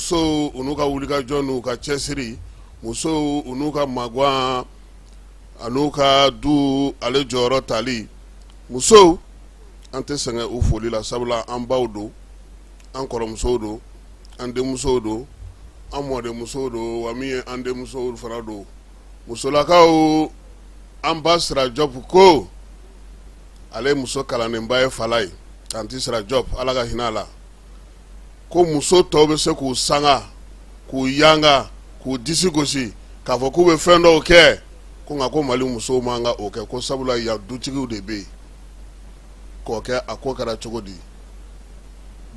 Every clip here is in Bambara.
muso unuka wulika jonu ka chesiri muso unuka magwa anuka du ale joro tali muso ante sanga ufoli la sabla ambawdo ankoro muso do ande muso do amode muso do wamiye ande muso do farado muso la kawo ambasra job ko ale muso kalane mbaye falai anti sra job alaga hinala ko muso tobe se ku sanga ku yanga ku disigosi ka fo ku be fendo oke ko nga ko mali muso manga oke ko sabula ya dutigi de be ko ke akokara chogodi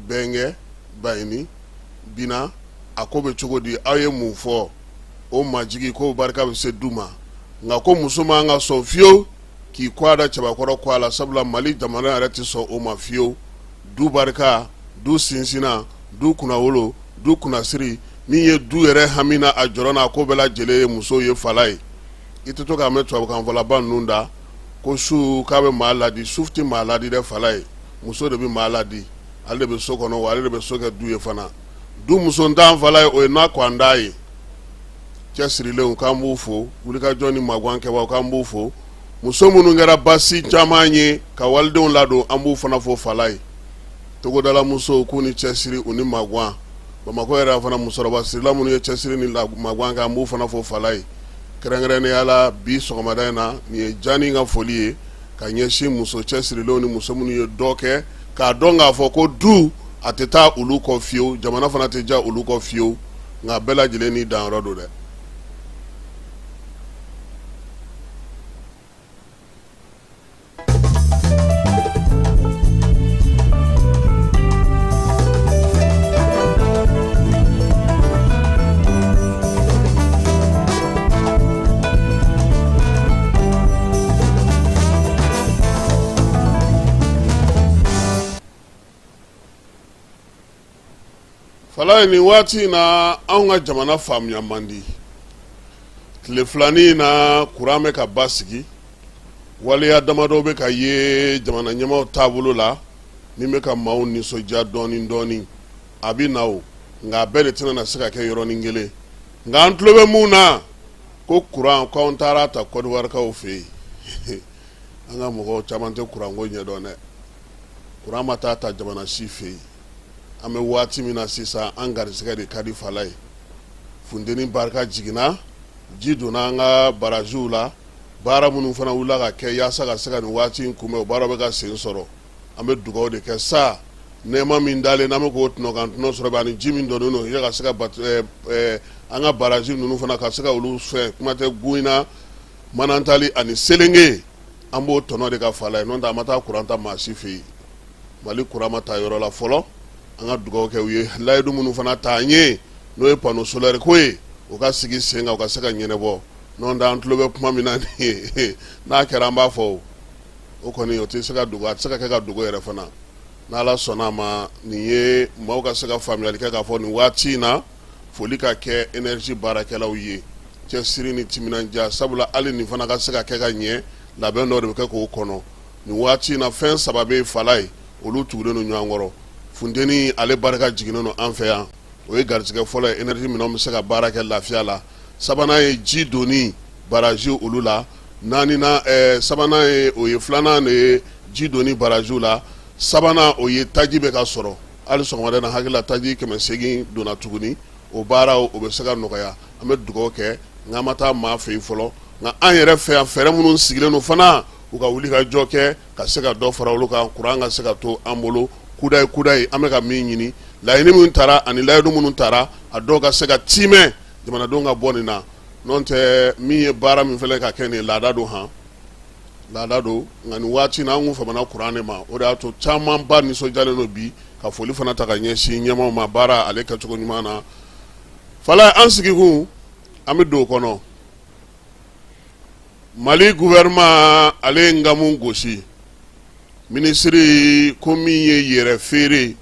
benge bayini bina akobe chogodi aye mu fo o majigi ko barka be se duma nga ko muso manga so fio ki kwada chaba koro kwala sabula mali jamana arati so o mafio du barka du sinsina du kuna wolo du kuna siri mi ye du yere hamina a jorona ko bela jele muso ye falai ite to ka metwa kan vola ban nunda ko su ka be maladi sufti maladi de falai muso de bi maladi alde be so kono wale de be so ka du ye fana du muso ndan falai o na kwandai chesiri le kan mufo wulika joni magwan ke wa kan mufo muso munu ngara basi jamanye ka walde on lado ambu fana fo falai togo dala muso kuni chesiri uni magwan bamako era fana muso roba sirila munu ye chesiri ni magwan ka ambu fana fo falai kerengere ne ala bi sogomada na ni jani nga folie ka nyeshi muso chesiri lo ni muso munu ye doke ka donga fo ko du ateta ulu ko fio jamana fana teja ulu ko fio nga bela jile ni dan rodo de falai ni wati na aunga jamana famya mandi tile fulani na kurame ka basigi wale ya damado be ka ye jamana nyama tabulu la ni me ka mauni soja doni abi nawo nga bele tina na sika ke yoro ningele nga antlobe muna ko kuran ko ntara ta ko warka ofe anga mo chamante kuran go nyedone kuran mata ta jamana sife ame wati mina sisa angari sika de kadi falai fundeni barka jigina jiduna nga barajula bara munu fana wula ka ke yasa ka sika ni wati nkume bara be ka sensoro ame dugaw de ke sa nema min dale na me ko tno kan tno soro bani jimin do no ya ka sika bat anga baraji nunu fana ka sika ulu fe kuma te guina manantali ani selenge ambo tono de ka falai non da mata kuranta masifi mali kurama ta yoro la folo anga dugaw ke wiye laydu munu fana tanye no e pano solaire koy o ka sigi senga o ka seka nyene bo non da antlobe puma minani na keramba fo o koni o te seka duga seka ka dugo yere fana na la sona ma niye mo ka seka family ka fo ni wati na folika ke energy barakela wiye che sirini timinanja sabula ali ni fana ka seka ka nye la bendo de ko kono ni wati na fen sababe falai olu tugude no nyangoro fundeni ale baraka jiginono anfe ya o ye garsike folo energy minom se ka baraka lafia la sabana ye ji doni baraji ulula nani na sabana ye o ye flana ne ji doni baraji la sabana o ye taji be ka soro ali sogomade na hakila taji keme segi dona tuguni o bara o be se ka nokaya ame dugo ke ngamata ma fe folo nga an yere fe afere munun sigile no fana u ka wuli ka joke ka se ka do fara ulu ka kuranga se ka to ambolo kudai an bɛ ka min ɲini laɲini min taara ani layidu minnu taara a dɔw ka se ka timɛ jamanadenw ka bɔ nin na n'o tɛ min ye baara min fɛnɛ ka kɛ nin laada don han laada don nka nin waati na an kun famana kuran de ma o de y'a to caman ba nisɔndiyalen don bi ka foli fana ta ka ɲɛsin ɲɛmaw ma baara ale kɛcogo ɲuman na fala an sigikun an bɛ don o kɔnɔ Mali gouvernement ale ye ngamu gosi ministre ko min ye yɛrɛ feere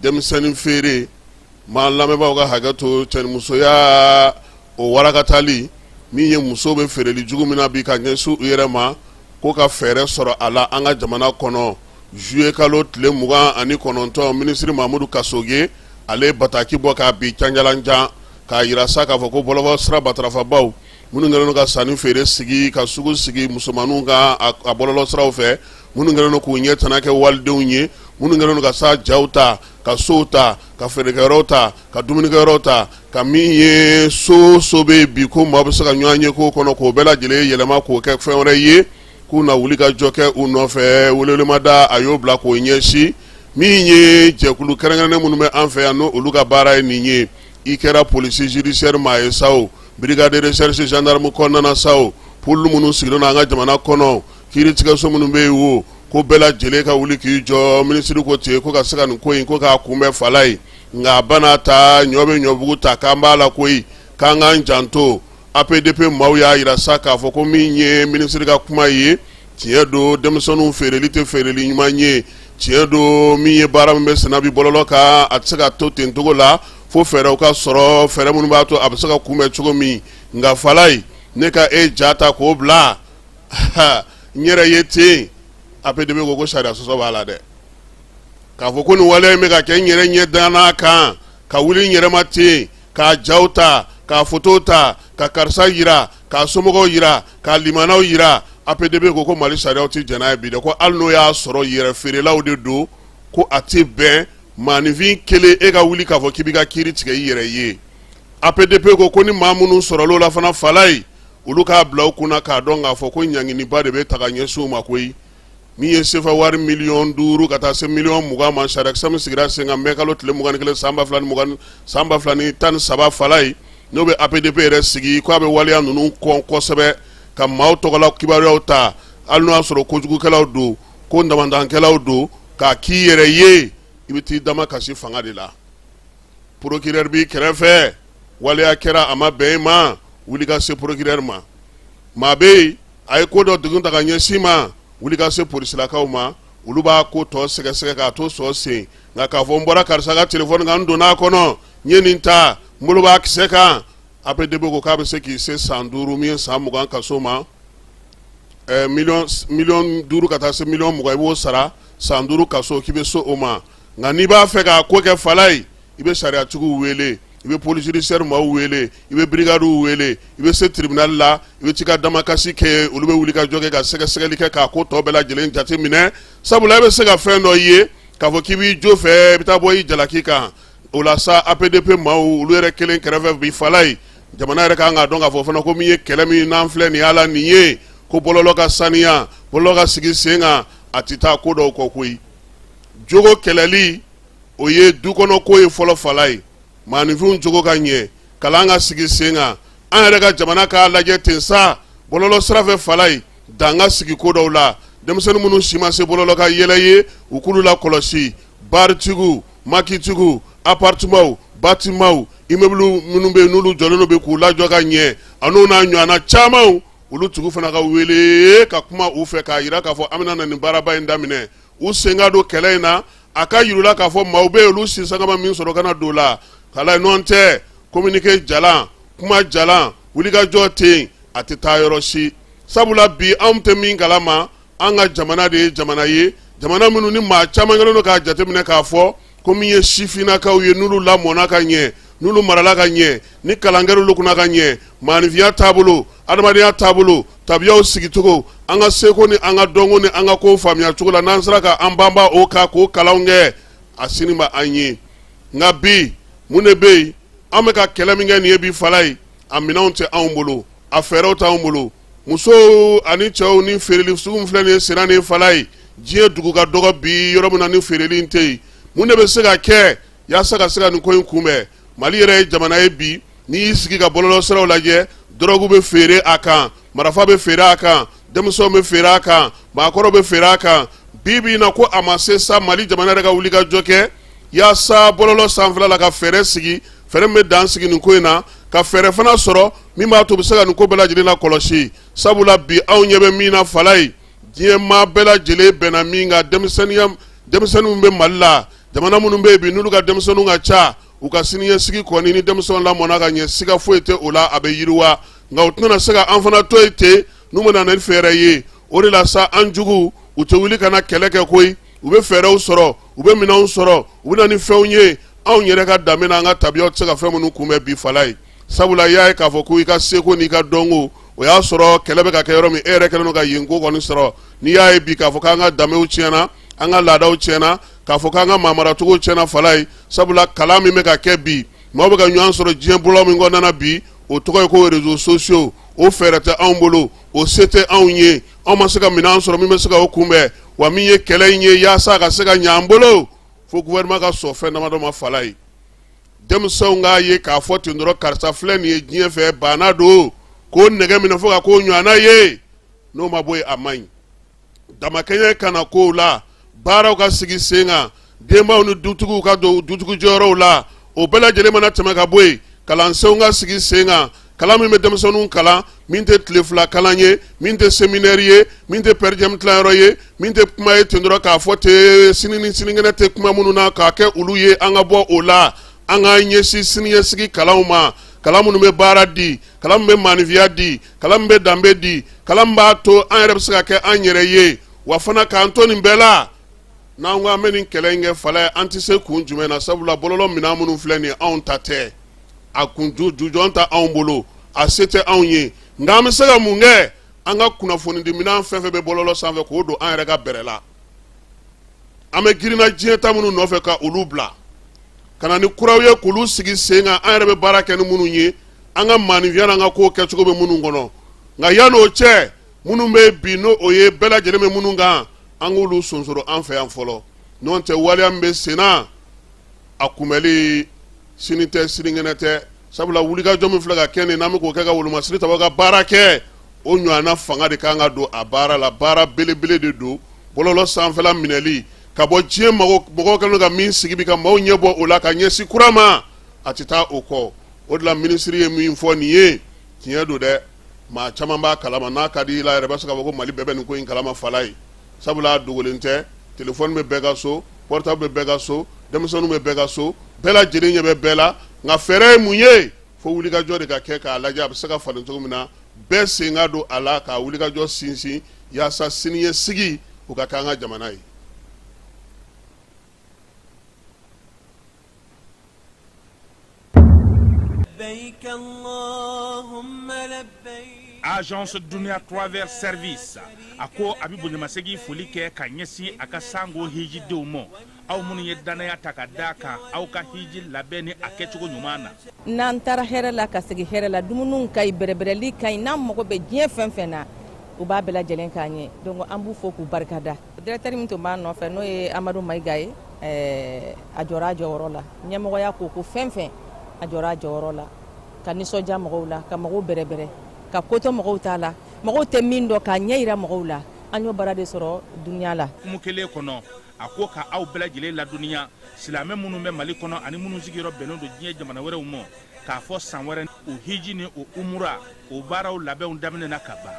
denmisɛnnin feere maa lamɛnbaaw ka hakɛ to cɛnimusoya o warakatali min ye muso bɛ feereli jugu min na bi ka ɲɛsin u yɛrɛ ma ko ka fɛɛrɛ sɔrɔ a la an ka jamana kɔnɔ juillet kalo tile 29 ministre Mamadou Kassoge ale ye bataki bɔ k'a bin canjalanjan k'a yira sa k'a fɔ ko bɔlɔbɔ sira matarafabaw minnu kɛlen don ka sanni feere sigi ka sugu sigi musomaninw ka a bɔlɔlɔ siraw fɛ minnu kɛlen don k'u ɲɛtana kɛ walidenw ye minnu kɛlen don ka sa jaw ta ka sow ta ka feerekɛyɔrɔw ta ka dumunikɛyɔrɔw ta ka min ye so bɛ bi ko maa bɛ se ka ɲɔgɔn ye k'o kɔnɔ k'o bɛɛ lajɛlen yɛlɛma k'o kɛ fɛn wɛrɛ ye k'u na wuli ka jɔ kɛ u nɔfɛ welewelemada a y'o bila k'o ɲɛsin min ye jɛkulu kɛrɛnkɛrɛnnen minnu bɛ an fɛ yan n'o olu ka baara ye nin ye i kɛra polisi judiciaire maa ye sa o brigade de recherche gendarme kɔnɔna na sa o pôle minnu sigilen don an ka jamana kɔnɔ kiiritigɛso minnu bɛ yen o ko bɛɛ lajɛlen ka wuli k'i jɔ minisiri ko ten ko ka se ka nin ko in ko k'a kunbɛn fala ye nka a bana ta ɲɔ bɛ ɲɔbugu ta k'an b'a la koyi k'an k'an janto APDP maaw y'a yira sa k'a fɔ ko min ye minisiri ka kuma ye tiɲɛ don denmisɛnninw feereli tɛ feereli ɲuman ye tiɲɛ don min ye baara min bɛ senna bi bɔlɔlɔ kan a tɛ se ka to ten cogo la fo fɛɛrɛw ka sɔrɔ fɛɛrɛ minnu b'a to a bɛ se ka kunbɛn cogo min nka fala ye ne ka e ja ta k'o bila n yɛrɛ ye ten APDP ko sariya sɔsɔ b'a la dɛ k'a fɔ ko nin waleya in bɛ ka kɛ n yɛrɛ ɲɛ danna kan ka wuli n yɛrɛ ma ten k'a jaw ta k'a foto ta ka karisa yira k'a somɔgɔw yira k'a limanaw yira APDP ko Mali sariyaw tɛ jɛn n'a ye bi dɛ ko hali n'o y'a sɔrɔ yɛrɛ feerelaw de don ko a tɛ bɛn maanifin kelen e ka wuli k'a fɔ k'i b'i ka kiiri tigɛ i yɛrɛ ye APDP ko ni maa minnu sɔrɔl'o la fana fala ye olu k'a bila u kunna k'a dɔn k'a fɔ ko ɲanginiba de bɛ ta ka ɲɛsin u ma koyi min ye sefa wari 5,000,000 ka taa se 20,000,000 ma sariya kisɛ min sigira sen kan mɛ kalo tile 21 san 2013 fala ye n'o bɛ APDP yɛrɛ sigi ko a bɛ waleya ninnu kɔn kosɛbɛ ka maaw tɔgɔla kibaruyaw ta hali n'o y'a sɔrɔ kojugukɛlaw don ko ndamadankɛlaw don k'a k'i yɛrɛ ye i bɛ t'i dama kasi fanga de la procureur b'i kɛrɛfɛ waleya kɛra a ma bɛn i ma wuli ka se procureur ma maa bɛ yen a ye ko dɔ degun ta ka ɲɛsin ma wuli ka se polisilakaw ma olu b'a ko tɔ sɛgɛsɛgɛ k'a to sɔ sen nka k'a fɔ n bɔra karisa ka telefɔni kan n donna a kɔnɔ n ye nin ta n bolo b'a kisɛ kan APDP ko k'a bɛ se k'i se san 5 min ye san 20 kaso ma miliyɔn 5 ka taa se miliyɔn 20 i b'o sara san 5 kaso k'i bɛ so o ma nka n'i b'a fɛ k'a ko kɛ fala ye i bɛ sariyatigiw wele i bɛ police judiciaire maaw wele i bɛ brigadiw wele i bɛ se tribunal la i bɛ t'i ka damakasi kɛ olu bɛ wuli ka jɔ kɛ ka sɛgɛsɛgɛli kɛ k'a ko tɔ bɛɛ lajɛlen jate minɛ sabula i bɛ se ka fɛn dɔ ye k'a fɔ k'i b'i jo fɛ i bɛ taa bɔ i jalaki kan o la sa APDP maaw olu yɛrɛ kelen kɛrɛfɛ bi fala ye jamana yɛrɛ kan k'a dɔn k'a fɔ fana ko min ye kɛlɛ min n'an filɛ nin y'ala nin ye ko bɔlɔlɔ ka saniya bɔlɔlɔ ka sigi sen kan a tɛ taa ko dɔw kɔ koyi jogo kɛlɛli o ye du kɔnɔ ko ye fɔlɔ fala ye maanifinw jogo ka ɲɛ kalan ka sigi sen kan an yɛrɛ ka jamana k'a lajɛ ten sa bɔlɔlɔ sira fɛ fala ye dan ka sigi ko dɔw la denmisɛnnin minnu si ma se bɔlɔlɔ ka yɛlɛ ye u k'olu la kɔlɔsi baritigiw makitigiw appartements bâtiments immeubles minnu bɛ yen n'olu jɔlen bɛ k'u lajɔ ka ɲɛ an'u n'a ɲɔgɔnna camanw olu tigiw fana ka wele ka kuma u fɛ k'a jira k'a fɔ an bɛna nin baaraba in daminɛ u sen ka don kɛlɛ in na a ka yirula k'a fɔ maaw bɛ yen olu sinsangama min sɔrɔ kana don o la kala nɔn tɛ communiqué jalan kuma jalan wulikajɔ tɛ yen a tɛ taa yɔrɔ si sabula bi anw tɛ min kalama an ka jamana de ye jamana ye jamana minnu ni maa caman kɛlen don k'a jateminɛ k'a fɔ ko min ye sifinnakaw ye n'olu lamɔna ka ɲɛ n'olu marala ka ɲɛ ni kalan kɛra olu kunna ka ɲɛ maanifinya taabolo adamadenya taabolo tabiyaw sigicogo an ka seko ni an ka dɔnko ni an ka kow faamuya cogo la n'an sera ka an banba o kan k'o kalanw kɛ a sini ma an ye nka bi mun de bɛ yen an bɛ ka kɛlɛ min kɛ nin ye bi fala ye a minɛnw tɛ anw bolo a fɛɛrɛw t'anw bolo musow ani cɛw ni feereli sugu min filɛ nin ye senna ni fala ye diɲɛ dugu ka dɔgɔ bi yɔrɔ min na ni feereli in tɛ yen mun de bɛ se ka kɛ yaasa ka se ka nin ko in kunbɛn. Mali yɛrɛ ye jamana ye bi n'i y'i sigi ka bɔlɔlɔ siraw lajɛ drogue bɛ feere a kan, marifa bɛ feere a kan, denmisɛnw bɛ feere a kan, maakɔrɔ bɛ feere a kan. Bi bi in na ko a ma se sa Mali jamana yɛrɛ ka wuli ka jɔ kɛ yaasa bɔlɔlɔ sanfɛla la ka fɛɛrɛ sigi, fɛɛrɛ min bɛ dan sigi nin ko in na, ka fɛɛrɛ fana sɔrɔ min b'a to u bɛ se ka nin ko bɛɛ lajɛlen la kɔlɔsi. Sabula bi anw ɲɛ bɛ min na fala ye, diɲɛ maa bɛɛ lajɛlen bɛnna min kan, denmisɛnninw bɛ Mali la, jamana minnu bɛ yen bi n'olu ka denmisɛnninw ka ca, u ka siniɲɛsigi kɔni ni denmisɛnw lamɔna ka ɲɛ, siga foyi tɛ o la, a bɛ yiriwa. Nka u tɛna se ka an fana to yen ten n'u bɛna na ni fɛɛrɛ ye. O de la sa an jugu u tɛ wuli ka na kɛlɛ kɛ koyi, u bɛ fɛɛrɛw sɔrɔ, u bɛ minɛnw sɔrɔ, u bɛ na ni fɛnw ye. Anw yɛrɛ ka danbe n'an ka tabiyaw tɛ se ka fɛn minnu kunbɛn bi fala ye. Sabula i y'a ye k'a fɔ ko i ka seko n'i ka dɔnko o y'a sɔrɔ kɛlɛ bɛ ka kɛ yɔrɔ min, e yɛrɛ kɛlen don ka yen ko kɔni sɔrɔ. N'i y'a ye bi k'a fɔ k'an ka danbew tiɲɛna, an ka laadaw tiɲɛna, k'a fɔ k'an ka maamaracogo tiɲɛna fala ye. Sabula kalan min bɛ ka kɛ bi, maaw bɛ ka ɲɔgɔn sɔrɔ diɲɛ bolo min kɔnɔna bi, o tɔgɔ ye ko réseaux sociaux. O fɛɛrɛ tɛ anw bolo, o se tɛ anw ye, anw ma se ka minɛn sɔrɔ min bɛ se ka o kunbɛn. Wa min ye kɛlɛ in ye yaasa ka se ka ɲɛ an bolo, fo gouvernement ka sɔn fɛn damadɔ ma fala ye. Denmisɛnw k'a ye k'a fɔ ten dɔrɔn karisa filɛ nin ye diɲɛ fɛ banna don, k'o nɛgɛ minɛ fo ka k'o ɲɔgɔnna ye, n'o ma bɔ yen a man ɲi. Damakɛɲɛ kana k'o la, baaraw ka sigi sen kan, denbaw ni dutigiw ka don dutigi jɔyɔrɔw la, o bɛɛ lajɛlen mana tɛmɛ ka bɔ yen, kalansenw ka sigi sen kan, kalan min bɛ denmisɛnninw kalan, min tɛ tile fila kalan ye, min tɛ séminaire ye, min tɛ pɛrɛdiɛmu tilanyɔrɔ ye, min tɛ kuma ye ten dɔrɔn k'a fɔ ten sini ni sinikɛnɛ tɛ kuma minnu na k'a kɛ olu ye, an ka bɔ o la, an ka ɲɛsin siniɲɛsigi kalanw ma, kalan minnu bɛ baara di, kalan min bɛ maanifiya di, kalan min bɛ danbe di, kalan min b'a to an yɛrɛ bɛ se ka kɛ an yɛrɛ ye, wa fana k'an to nin bɛɛ la. N'an ko an bɛ nin kɛlɛ in kɛ fala ye, an tɛ se kun jumɛn na, sabula bɔlɔlɔ minɛn minnu filɛ nin ye anw ta tɛ, a kun jujɔn ta anw bolo, a se tɛ anw ye. Nka an bɛ se ka mun kɛ? An ka kunnafonidi minɛn fɛn fɛn bɛ bɔlɔlɔ sanfɛ k'o don an yɛrɛ ka bɛrɛ la. An bɛ girinna diɲɛ ta minnu nɔfɛ ka olu bila, ka na ni kuraw ye k'olu sigi sen kan, an yɛrɛ bɛ baara kɛ ni minnu ye, an ka maanifiya n'an ka kow kɛcogo bɛ minnu kɔnɔ. Nka yan'o cɛ, minnu bɛ bi n'o ye bɛɛ lajɛlen bɛ minnu kan, an k'olu sonsoro an fɛ yan fɔlɔ. N'o tɛ waleya min bɛ sen na, a kunbɛli sini tɛ sinikɛnɛ tɛ. Sabula wulikajɔ min filɛ ka kɛ nin n'an bɛ k'o kɛ ka wolomasiri ta ka baara kɛ, o ɲɔgɔnna fanga de kan ka don a baara la, baara belebele de don. Bɔlɔlɔ sanfɛla minɛli, ka bɔ diɲɛ mɔgɔw kɛlen ka min sigi bi ka maaw ɲɛ bɔ o la ka ɲɛsin kura ma, a tɛ taa o kɔ. O de la minisiri ye min fɔ nin ye, tiɲɛ don dɛ, maa caman b'a kalama, n'a ka di i la yɛrɛ bɛ se ka fɔ ko Mali bɛɛ bɛ nin ko in kalama fala ye. Sabula a dogolen tɛ, téléphone bɛ bɛɛ ka so, portable bɛ bɛɛ ka so, denmisɛnninw bɛ bɛɛ ka so, bɛɛ lajɛlen ɲɛ bɛ bɛɛ la. Nka fɛɛrɛ ye mun ye? Fo wulikajɔ de ka kɛ k'a lajɛ a bɛ se ka falen cogo min na, bɛɛ sen ka don a la k'a wulikajɔ sinsin yaasa siniɲɛsigi o ka kɛ an ka jamana ye. Agence Dunia Travers Service a ko a bɛ bonyamasegin foli kɛ ka ɲɛsin a ka sango hijidenw ma, aw minnu ye danaya ta ka d'a kan aw ka hiji labɛn ni a kɛcogo ɲuman na. N'an taara hɛrɛ la ka segin hɛrɛ la, dumuniw ka ɲi, bɛrɛbɛrɛli ka ɲi, n'an mago bɛ diɲɛ fɛn fɛn na u b'a bɛɛ lajɛlen k'a ɲɛ. Donc an b'u fo k'u barikada. Directeur min tun b'an nɔfɛ n'o ye Amadu Mayiga ye, a jɔra a jɔyɔrɔ la, ɲɛmɔgɔya ko ko fɛn fɛn a jɔra a jɔyɔrɔ la, ka nisɔndiya mɔgɔw la, ka mɔgɔw bɛrɛbɛrɛ, ka ko to mɔgɔw t'a la, mɔgɔw tɛ min dɔn k'a ɲɛ yira mɔgɔw la. An y'o baara de sɔrɔ duniya la. Kumu kelen kɔnɔ, a ko ka aw bɛɛ lajɛlen laduniya, silamɛ minnu bɛ Mali kɔnɔ ani minnu sigiyɔrɔ bɛnnen don diɲɛ jamana wɛrɛw ma, k'a fɔ san wɛrɛ o hiji ni o umura o baaraw labɛnw daminɛna ka ban.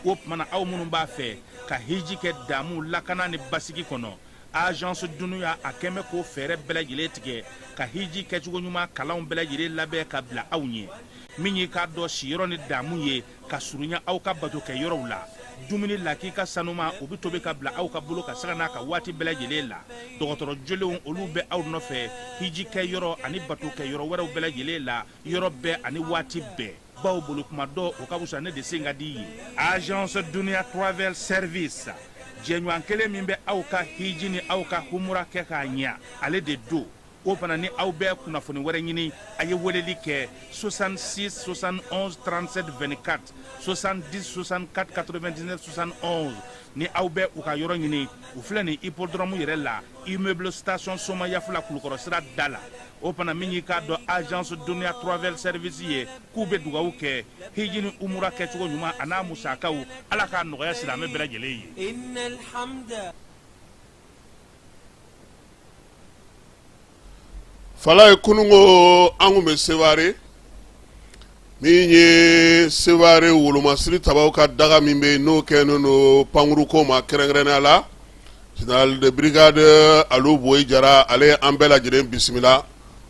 O tumana aw minnu b'a fɛ ka hiji kɛ damu lakana ni basigi kɔnɔ, agence Dunuya a kɛn bɛ k'o fɛɛrɛ bɛɛ lajɛlen tigɛ ka hiji kɛcogo ɲuman kalanw bɛɛ lajɛlen labɛn ka bila aw ɲɛ. Min ye k'a dɔn siyɔrɔ ni damu ye ka surunya aw ka bato kɛ yɔrɔw la. Dumuni lakika sanuma o bɛ tobi ka bila aw ka bolo ka saga n'a ka waati bɛɛ lajɛlen la. Dɔgɔtɔrɔ jolenw olu bɛ aw nɔfɛ hiji kɛ yɔrɔ ani bato kɛ yɔrɔ wɛrɛw bɛɛ lajɛlen la, yɔrɔ bɛɛ ani waati bɛɛ. Baw bolo kuma dɔ o ka wusa ne de sen ka di ye. Agence Dunia Travel Service, jɛɲɔgɔn kelen min bɛ aw ka hiji ni aw ka humura kɛ k'a ɲɛ, ale de do. o fana ni aw bɛɛ kunnafoni wɛrɛ ɲini a ye weleli kɛ 66 71 37 24 70 64 99 71 ni aw bɛ u ka yɔrɔ ɲini u filɛ ni hippodrome yɛrɛ la immeuble station Soma Yafula Kulukɔrɔ sira da la o fana min y'i k'a dɔn agence Dunuya Travel Service ye k'u bɛ dugawu kɛ hiji ni umura kɛcogo ɲuman a n'a musakaw ala k'a nɔgɔya silamɛ bɛɛ lajɛlen ye. Fala ye kunungo an kun bɛ Seware min ye Seware wolomasiri tabaw ka daga min bɛ n'o kɛlen don pankuruko ma kɛrɛnkɛrɛnnenya la général de brigade Alu Boyi Jara ale ye an bɛɛ lajɛlen bisimila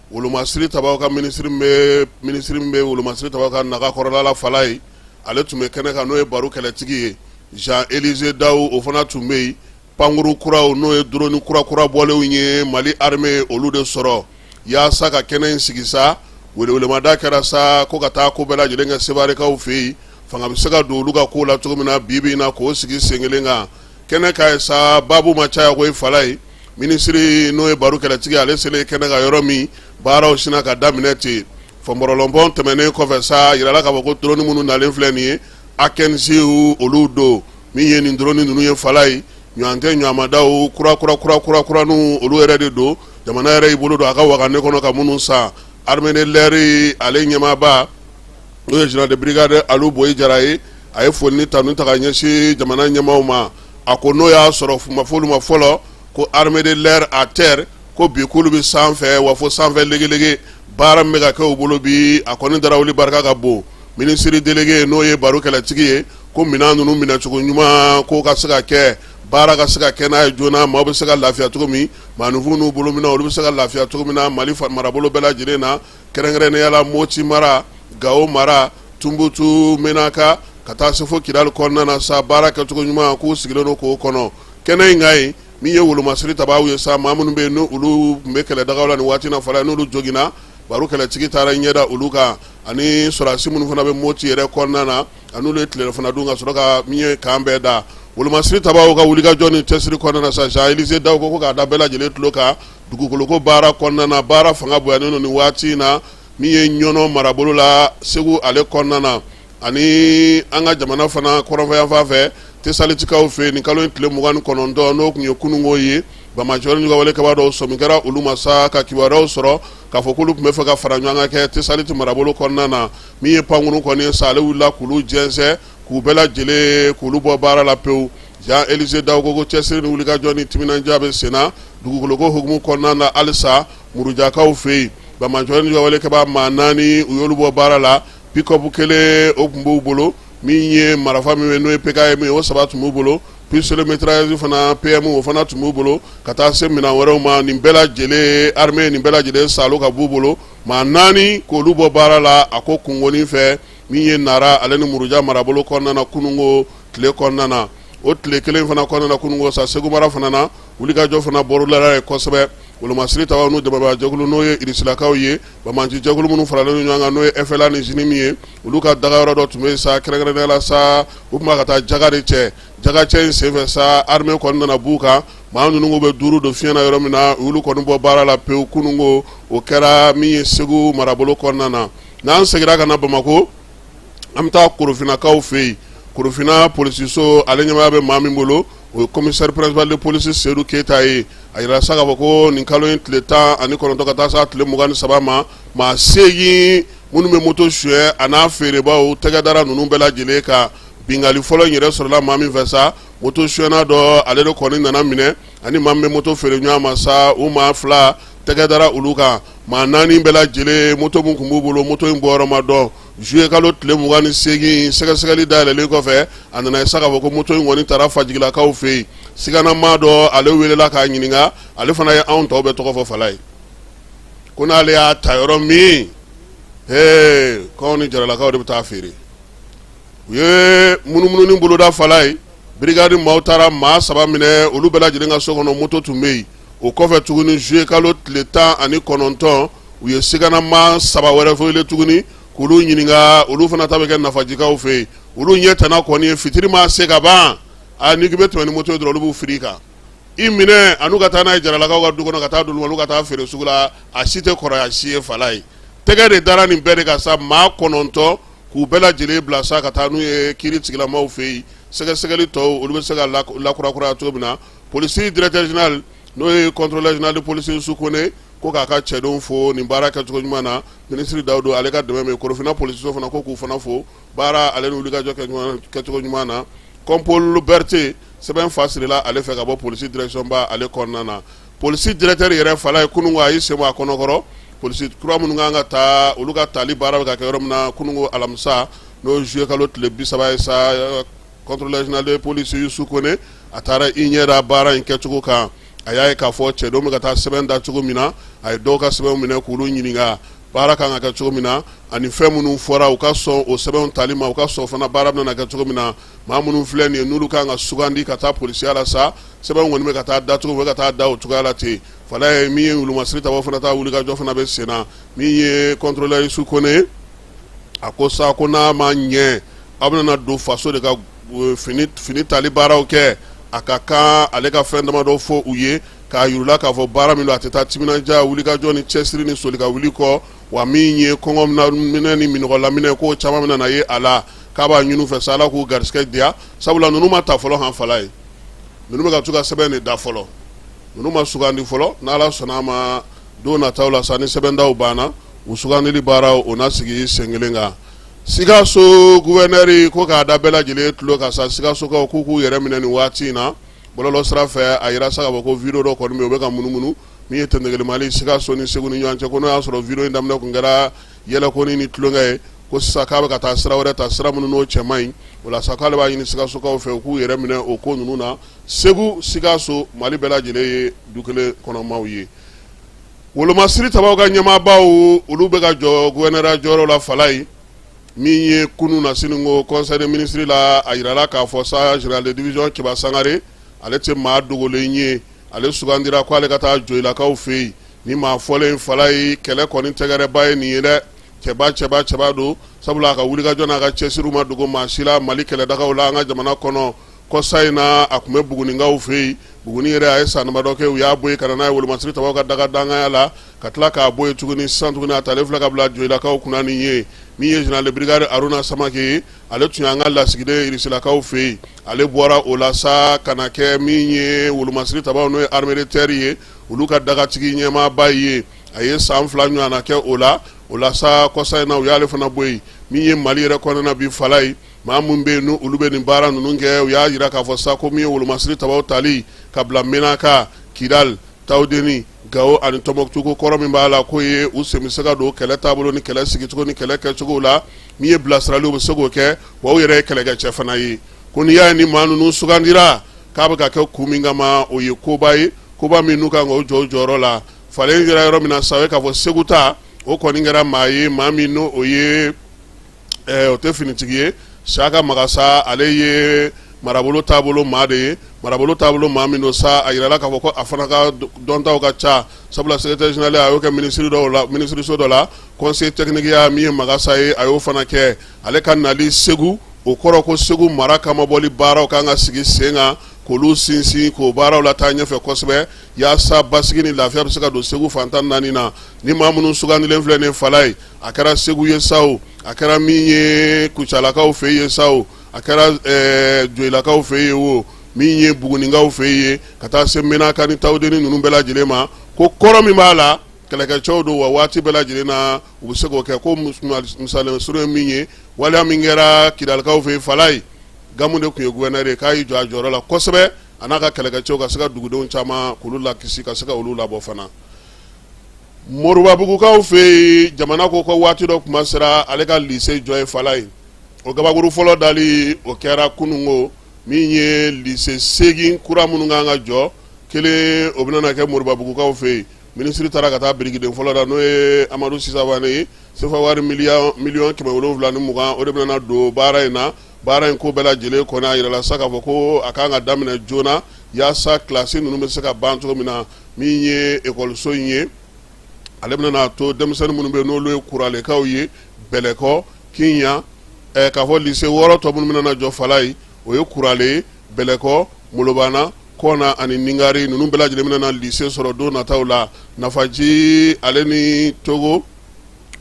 wolomasiri tabaw ka ministre min bɛ wolomasiri tabaw ka naga kɔrɔla la Fala ye ale tun bɛ kɛnɛ kan n'o ye baro kɛlɛtigi ye Jean Élisée Dawu o fana tun bɛ yen pankuru kuraw n'o ye drone kura bɔlenw ye Mali armée olu de sɔrɔ yaasa ka kɛnɛ in sigi sa welewelemada kɛra sa ko ka taa ko bɛɛ lajɛlen kɛ Sewarekaw fɛ yen fanga bɛ se ka don olu ka ko la cogo min na bi na k'o sigi sen kelen kan kɛnɛ ka ye sa babu ma caya ko ye Fala ye minisiri n'o ye baro kɛlɛtigi ale selen kɛnɛ ka yɔrɔ min baaraw sina ka daminɛ ten fɔnbɔrɔlɔnbɔn tɛmɛnen kɔfɛ sa yirala k'a fɔ ko drone minnu nalen filɛ nin ye Akenziw olu don min ye nin drone ninnu ye Fala ye ɲɔgɔn tɛ ɲɔgɔnmadaw kura nu olu yɛrɛ de don jamana yɛrɛ y'i bolo don a ka wagane kɔnɔ ka minnu san armée de l'air ale ɲɛmaaba n'o ye général de brigade Alu Boyi Jara ye a ye foli ni tanu ta ka ɲɛsin jamana ɲɛmaaw ma a ko n'o y'a sɔrɔ folu ma fɔlɔ ko armée de l'air à terre ko bi k'olu bɛ sanfɛ wa fo sanfɛ legelege baara min bɛ ka kɛ u bolo bi a kɔni darawuli barika ka bon ministre délégué n'o ye baro kɛlɛtigi ye ko minɛn ninnu minɛcogo ɲuman k'o ka se ka kɛ baara ka se ka kɛ n'a ye joona maaw bɛ se ka lafiya cogo min maaninfinw n'u bolo minna olu bɛ se ka lafiya cogo min na Mali marabolo bɛɛ lajɛlen na kɛrɛnkɛrɛnnenya la Moti mara Gao mara Tumbutu Menaka ka taa se fo Kidali kɔnɔna na sa baara kɛcogo ɲuman k'u sigilen don k'o kɔnɔ kɛnɛ in ka ye min ye wolomasiri tabaw ye sa maa minnu bɛ yen n'olu tun bɛ kɛlɛdagaw la nin waati na Fala n'olu joginna baro kɛlɛtigi taara ɲɛda olu kan ani sɔrɔdasi minnu fana bɛ Moti yɛrɛ kɔnɔna na ani olu ye tile fana dun ka sɔrɔ ka min ye kan bɛɛ da wolomasiri tabaw ka wulikajɔ ni cɛsiri kɔnɔna na sa Jean Élisée Dawu ko k'a da bɛɛ lajɛlen tulo kan dugukoloko baara kɔnɔna na baara fanga bonyanen don nin waati in na min ye ɲɔnɔ marabolo la Segu ale kɔnɔna na ani an ka jamana fana kɔrɔnfɛyanfan fɛ Tesalitikaw fɛ yen nin kalo in tile 29 n'o tun ye kunungo ye Bamajɔri n'u ka wale kaba dɔw sɔmi kɛra olu ma sa ka kibaruyaw sɔrɔ k'a fɔ k'olu tun bɛ fɛ ka fara ɲɔgɔn kan kɛ Tesaliti marabolo kɔnɔna na min ye pankuru kɔni sa ale wulila k'olu jɛnsɛn k'u bɛɛ lajɛlen k'olu bɔ baara la pewu Jean Élisée Dawu ko cɛsiri ni wulikajɔ ni timinandiya bɛ sen na dugukoloko hukumu kɔnɔna na halisa Murujakaw fɛ yen Bamajɔri n'u ka wale kaba maa 4 u y'olu bɔ baara la pick-up kelen o tun b'u bolo min ye marafa min bɛ n'o ye PKM ye o 3 tun b'u bolo pistolet mitrailleuse fana PM o fana tun b'u bolo ka taa se minɛn wɛrɛw ma nin bɛɛ lajɛlen armée nin bɛɛ lajɛlen salo ka b'u bolo maa 4 k'olu bɔ baara la a ko kungoni fɛ min ye Nara ale ni Muruja marabolo kɔnɔna na kunungo tile kɔnɔna na o tile kelen fana kɔnɔna na kunungo sa Segu mara fana na wulikajɔ fana bɔrɔla ye kosɛbɛ wolomasiri tabaw n'u dɛmɛbaa jɛkulu n'o ye Irisilakaw ye Bamanji jɛkulu minnu faralen ɲɔgɔn kan n'o ye FLA ni Jini min ye olu ka daga yɔrɔ dɔ tun bɛ sa kɛrɛnkɛrɛnnenya la sa u tun b'a ka taa jaga de cɛ jaga cɛ in senfɛ sa armée kɔni nana b'u kan maa ninnu bɛ 5 don fiɲɛ na yɔrɔ min na olu kɔni bɔ baara la pewu kunungo o kɛra min ye Segu marabolo kɔnɔna na n'an seginna ka na Bamako an bɛ taa Korofinakaw fɛ yen Korofina polisiso ale ɲɛmaa bɛ maa min bolo o ye commissaire principal de police Seydou Keita ye a yira sa k'a fɔ ko nin kalo in tile 19 ka taa sa tile 23 ma maa 8 minnu bɛ moto suyɛ a n'a feerebaw tɛgɛdara ninnu bɛɛ lajɛlen ka bingali fɔlɔ in yɛrɛ sɔrɔla maa min fɛ sa moto suyɛnna dɔ ale de kɔni nana minɛ ani maa min bɛ moto feere ɲɔgɔn ma sa o maa 2 tɛgɛdara olu kan maa 4 bɛɛ lajɛlen moto min tun b'u bolo moto in bɔyɔrɔ ma dɔn Juillet kalo tile 28 sɛgɛsɛgɛli dayɛlɛlen kɔfɛ a nana sa k'a fɔ ko moto in kɔni taara Fajigilakaw fɛ yen siganama dɔ ale welela k'a ɲininka ale fana ye anw tɔw bɛ tɔgɔ fɔ Fala ye ko n'ale y'a ta yɔrɔ min k'anw ni Jaralakaw de bɛ taa feere u ye munumununi boloda Fala ye brigade maaw taara maa 3 minɛ olu bɛɛ lajɛlen ka so kɔnɔ moto tun bɛ yen o kɔfɛ tuguni Juillet kalo tile 19 u ye siganama 3 wɛrɛ fɔlen tuguni k'olu ɲininka olu fana ta bɛ kɛ Nafajikaw fɛ yen olu ɲɛ tana kɔni fitiri ma se ka ban a n'i bɛ tɛmɛ ni moto ye dɔrɔn olu b'u firi kan i minɛ anu ka taa n'a ye jaralakaw ka du kɔnɔ ka taa d'olu ma olu ka taa feere sugu la a si tɛ kɔrɔya si ye fala ye tɛgɛ de dara nin bɛɛ de ka sa maa 9 k'u bɛɛ lajɛlen bila sa ka taa n'u ye kiiri tigilamaw fɛ yen sɛgɛsɛgɛli tɔw olu bɛ se ka lakurakuraya cogo min na polisi directeur général n'o ye contrôleur général de police Sukone ko k'a ka cɛdenw fo nin baara kɛcogo ɲuman na ministre Dawudu ale ka dɛmɛ bɛ Korofina policiso fana ko k'u fana fo baara ale ni wulikajɔ kɛcogo ɲuman na comme Paul Berthe sɛbɛn fa sirila ale fɛ ka bɔ polisi direction ba ale kɔnɔna na polisi directeur yɛrɛ fala ye kunungo a y'i sen bɔ a kɔnɔkɔrɔ polisi kura minnu kan ka taa olu ka tali baara bɛ ka kɛ yɔrɔ min na kunungo alamisa n'o juillet kalo tile 30 ye sa contrôleur général de police Sukone a taara i ɲɛ da baara in kɛcogo kan a y'a ye k'a fɔ cɛdenw bɛ ka taa sɛbɛn da cogo min na a ye dɔw ka sɛbɛnw minɛ k'olu ɲininka baara kan ka kɛ cogo min na ani fɛn minnu fɔra u ka sɔn o sɛbɛnw tali ma u ka sɔn fana baara bɛna kɛ cogo min na maa minnu filɛ nin ye n'olu kan ka sugandi ka taa polisiya la sa sɛbɛn kɔni bɛ ka taa da cogo bɛ ka taa da o cogoya la ten fala ye min ye wulumasiri tabɔ fana taa wulikajɔ fana bɛ sen na min ye contrôleur Sukone a ko sa ko n'a ma ɲɛ aw bɛna don faso de ka fini tali baaraw kɛ a ka kan ale ka fɛn damadɔ fɔ u ye k'a yirula k'a fɔ baara min don a tɛ taa timinanja wulikajɔ ni cɛsiri ni soli ka wuli kɔ wa min ye kɔngɔ minɛ ni minɔgɔlaminɛ k'o caman bɛna na ye a la k'a b'a ɲini u fɛ sa Ala k'u garisigɛ diya sabula ninnu ma ta fɔlɔ han fala ye ninnu bɛ ka to ka sɛbɛn de da fɔlɔ ninnu ma sugandi fɔlɔ n'Ala sɔnna ma don nataw la sa ni sɛbɛndaw banna u sugandili baaraw o na sigi sen kelen kan Sikaso gouverneur ko k'a da bɛɛ lajɛlen tulo ka sa Sikasokaw k'u k'u yɛrɛ minɛ nin waati in na bɔlɔlɔ sira fɛ a yira sa ka fɔ ko video dɔ kɔni bɛ u bɛ ka munumunu min ye tɛnɛgelemali Sikaso ni Segu ni ɲɔgɔn cɛ ko n'o y'a sɔrɔ video in daminɛ kun kɛra yɛlɛkoni ni tulonkɛ ye ko sisan k'a bɛ ka taa sira wɛrɛ ta sira minnu n'o cɛ man ɲi o la sa k'ale b'a ɲini Sikasokaw fɛ u k'u yɛrɛ minɛ o ko ninnu na Segu Sikaso Mali bɛɛ lajɛlen ye du kelen kɔnɔmaw ye wolomasiri tabaw ka ɲɛmaabaw olu bɛ ka jɔ gouverneur jɔyɔrɔ la fala ye min ye kunun na sini ko conseil des ministres la a yirala k'a fɔ sa général de division Kiba Sangare ale tɛ maa dogolen ye ale sugandira ko ale ka taa joyilakaw fɛ yen ni maa fɔlen fala ye kɛlɛ kɔni tɛgɛrɛba ye nin ye dɛ cɛba don sabula a ka wulikajɔ n'a ka cɛsiriw ma dogo maa si la Mali kɛlɛdagaw la an ka jamana kɔnɔ kɔsa in na a tun bɛ Buguninkaw fɛ yen Buguni yɛrɛ a ye san damadɔ kɛ u y'a bɔ yen ka na n'a ye wolomasiri tabaw ka daga danganya la ka tila k'a bɔ yen tuguni sisan tuguni a talen filɛ ka bila joyilakaw kunna nin ye min ye général de brigade Aruna Samake ye ale tun y'an ka lasigiden Irisilakaw fɛ yen ale bɔra o la sa ka na kɛ min ye wolomasiri tabaw n'o ye armée de terre ye olu ka dagatigi ɲɛmaaba ye a ye san 2 ɲɔgɔnna kɛ o la sa kɔsa in na u y'ale fana bɔ yen min ye Mali yɛrɛ kɔnɔna bi fala ye maa mun bɛ yen n'olu bɛ nin baara ninnu kɛ u y'a yira k'a fɔ sa ko min ye wolomasiri tabaw tali ka bila Menaka Kidal Tawdeni Gao ani Tɔnbɔkutu ko kɔrɔ min b'a la k'o ye u sen bɛ se ka don kɛlɛ taabolo ni kɛlɛ sigicogo ni kɛlɛ kɛcogo la min ye bilasiraliw bɛ se k'o kɛ wa u yɛrɛ ye kɛlɛkɛcɛ fana ye ko n'i y'a ye ni maa ninnu sugandira k'a bɛ ka kɛ kun min kama o ye koba ye koba min n'u kan ka o jɔ o jɔyɔrɔ la falen kɛra yɔrɔ min na sa o ye k'a fɔ Segu ta o kɔni kɛra maa ye maa min n'o o ye o tɛ finitigi ye Saka Magasa ale ye marabolo taabolo maa de ye marabolo taabolo maa min don sa a yirala k'a fɔ ko a fana ka dɔntaw ka ca sabula secrétaire général a y'o kɛ ministériso dɔ la conseil technique ya min ye Magasa ye a y'o fana kɛ ale ka nali Segu o kɔrɔ ko Segu mara kama bɔli baaraw kan ka sigi sen kan k'olu sinsin k'o baaraw la taa ɲɛfɛ kosɛbɛ yaasa basigi ni lafiya bɛ se ka don Segu fantan naani na ni maa minnu sugandilen filɛ nin fala ye a kɛra Segu ye sa o a kɛra min ye Kucalakaw fɛ ye sa o a kɛra Joyilakaw fɛ ye o min ye Buguninkaw fɛ ye ka taa se Menaka ni Tawdeni ninnu bɛɛ lajɛlen ma ko kɔrɔ min b'a la kɛlɛkɛcɛw don wa waati bɛɛ lajɛlen na u bɛ se k'o kɛ ko misali surun ye min ye waliya min kɛra Kidalikaw fɛ fala ye Gamu de tun ye gouverneur ye k'a y'i jɔ a jɔyɔrɔ la kosɛbɛ a n'a ka kɛlɛkɛcɛw ka se ka dugudenw caman k'olu lakisi ka se ka olu labɔ fana Moribabugukaw fɛ yen jamana ko ko waati dɔ kuma sera ale ka lycée jɔ ye fala ye o gabakuru fɔlɔ dali o kɛra kunungo min ye lycée 8 kura minnu kan ka jɔ kelen o bɛna kɛ Moribabugukaw fɛ yen ministre taara ka taa birikiden fɔlɔ da n'o ye Amadu Sisawane ye sefa wari miliyɔn 720 o de bɛna don baara in na baara in ko bɛɛ lajɛlen kɔni a yirala sa k'a fɔ ko a kan ka daminɛ joona yaasa kilasi ninnu bɛ se ka ban cogo min na min ye ekɔliso in ye ale bɛna to denmisɛnnin minnu bɛ yen n'olu ye kuralekaw ye Bɛlɛkɔ Kinya k'a fɔ lycée 6 tɔ minnu bɛna jɔ fala ye o ye Kurale Bɛlɛkɔ Molobana kona ani ningari nunu bela jele na lycée soro do na taula nafaji aleni Togo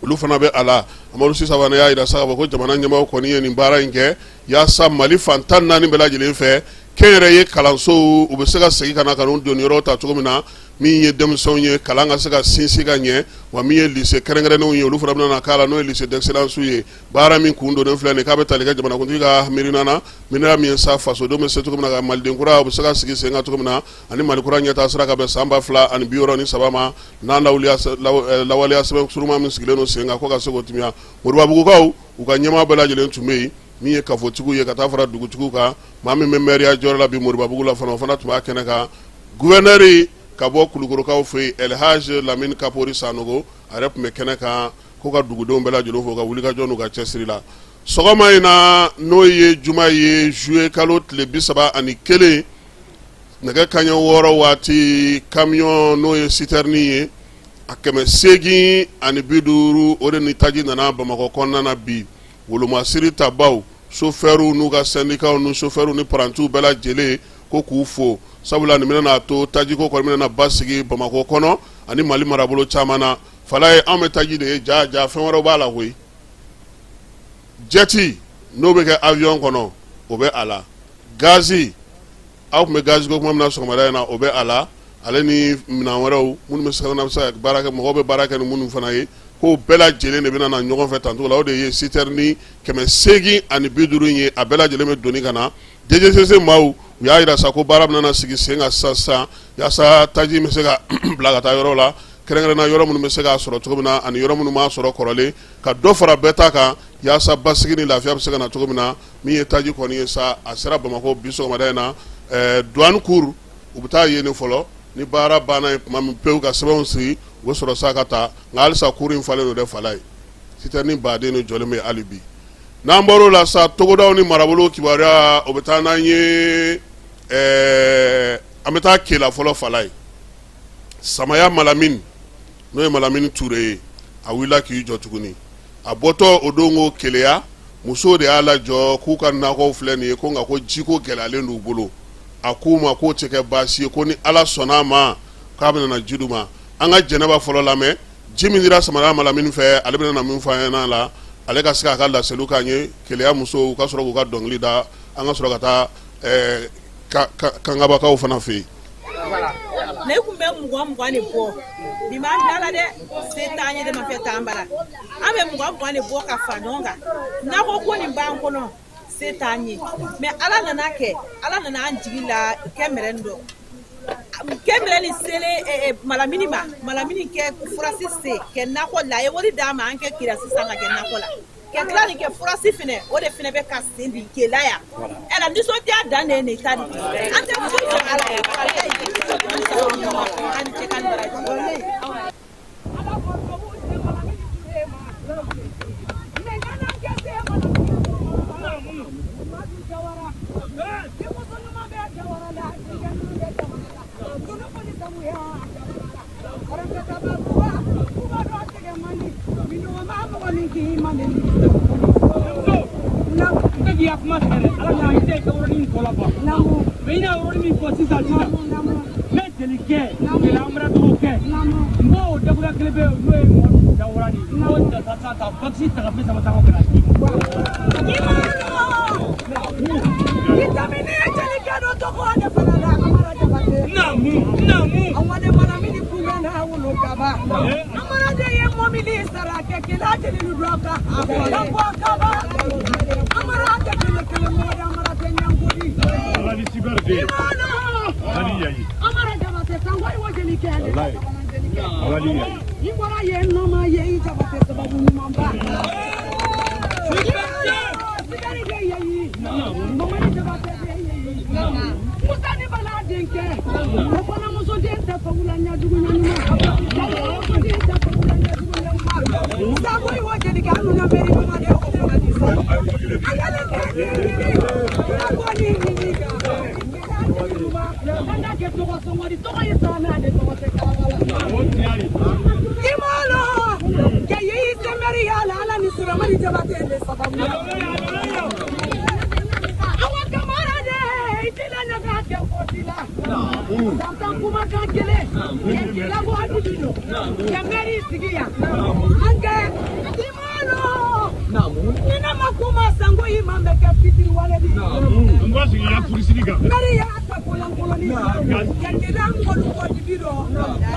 olu fana be ala Amadou Sisa wana ya ida saka ko jamana nyama ko ni ni bara inke ya sa Mali fantan nani bela jele fe kere ye kalanso u be se ka segi kana kanu doni yoro ta cogo mina min ye demson ye kalanga se ka sinsi ka ɲɛ wa min ye lycée kɛrɛnkɛrɛnnenw ye olu fana bɛna na kala no ye lycée d'excellence ye baara min kun donnen filɛ nin k'a bɛ tali kɛ jamanakuntigi ka miirina na minira min sa fasodenw bɛ se cogo min na ka maliden kura u bɛ se ka sigi sen kan cogo min na ani Mali kura ɲɛtaa sira ka bɛn san 2063 ma n'an lawaleya sɛbɛn suruma min sigilen don sen kan ko ka se k'o timiya Moribabugukaw u ka ɲɛmaa bɛɛ lajɛlen tun bɛ yen min ye kafotigiw ye ka taa fara dugutigiw kan maa min bɛ maire jɔyɔrɔ la bi Moribabugu la fana o fana tun b'a kɛnɛ kan gouverneur ka bɔ Kulukorokaw fɛ El Hadj Lamine Kapori Sanogo a yɛrɛ tun bɛ kɛnɛ kan ko ka dugudenw bɛɛ lajɛlen fo ka wulikajɔ n'u ka cɛsiri la sɔgɔma in na n'o ye juma ye Juillet kalo tile 31 nɛgɛ kanɲɛ 6 waati camion n'o ye citerne ye a 850 o de ni taji nana Bamakɔ kɔnɔna na bi wolomasiri tabaw chauffeur n'u ka syndicat n'u chauffeur ni parantiw bɛɛ lajɛlen ko k'u fo sabula nin bɛna n'a to tajiko kɔni bɛna basigi Bamakɔ kɔnɔ ani Mali marabolo caman na fala ye anw bɛ taji de ye ja fɛn wɛrɛw b'a la koyi jeti n'o bɛ kɛ avion kɔnɔ o bɛ a la gazi aw tun bɛ gazi ko kuma min na sɔgɔmada in na o bɛ a la ale ni minɛn wɛrɛw minnu bɛ se ka baara kɛ mɔgɔw bɛ baara kɛ ni minnu fana ye ko bɛɛ lajɛlen de bɛna na ɲɔgɔn fɛ tancogo la o de ye citerne 850 ye a bɛɛ lajɛlen bɛ doni ka na DGCC maaw u y'a yira sa ko baara bɛna sigi sen kan sisan yaasa taji bɛ se ka bila ka taa yɔrɔ la kɛrɛnkɛrɛnna yɔrɔ minnu bɛ se k'a sɔrɔ cogo min na ani yɔrɔ minnu m'a sɔrɔ kɔrɔlen ka dɔ fara bɛɛ ta kan yaasa basigi ni lafiya bɛ se ka na cogo min na min ye taji kɔni ye sa a sera Bamakɔ bi sɔgɔmada in na douane cour u bɛ taa yen fɔlɔ ni baara banna yen tuma min pewu ka sɛbɛnw sigi u bɛ sɔrɔ sa ka taa nka halisa cour in falen don dɛ fala ye citerne baden de jɔlen bɛ hali bi n'an bɔr'o la sa togodaw ni marabolo kibaruya o bɛ taa n'an ye an bɛ taa Kela fɔlɔ fala ye Samaya Malamine n'o ye Malamine Touré ye a wulila k'i jɔ tuguni a bɔtɔ o don ko Keleya musow de y'a lajɔ k'u ka nakɔw filɛ nin ye ko nka ko jiko gɛlɛyalen d'u bolo a k'u ma k'o tɛ kɛ baasi ye ko ni Ala sɔnn'a ma k'a bɛna na ji d'u ma an ka Jɛnɛba fɔlɔ lamɛn ji min dira Samaya Malamine fɛ ale bɛna na min fɔ an ɲɛna la ale ka se k'a ka laseliw k'an ye Keleya musow ka sɔrɔ k'u ka dɔnkili da an ka sɔrɔ ka taa kangabakaw fana fɛ yen. Ne kun bɛ mugan de bɔ bi m'an bila la dɛ se t'an ye de ma fɛ t'an bara an bɛ mugan de bɔ ka fara ɲɔgɔn kan nakɔ ko nin b'an kɔnɔ se t'an ye mais Ala nana kɛ Ala nana an jigi la kɛmɛrɛnin dɔ kɛmɛrɛnin selen Malamini ma Malamini kɛ furasi se kɛ nakɔ la a ye wari d'a ma an kɛ kira sisan ka kɛ nakɔ la kɛ tila nin kɛ furasi fɛnɛ o de fɛnɛ bɛ ka sen di Kela yan ɛla nisɔndiya dan de ye nin ta di an tɛ foyi sɔrɔ Ala ye Nina makuma sango imambe kapiti wale bi. Ngozi ya pulisika. Meri ya atakola koloni. Yakira ngolu ko dibido.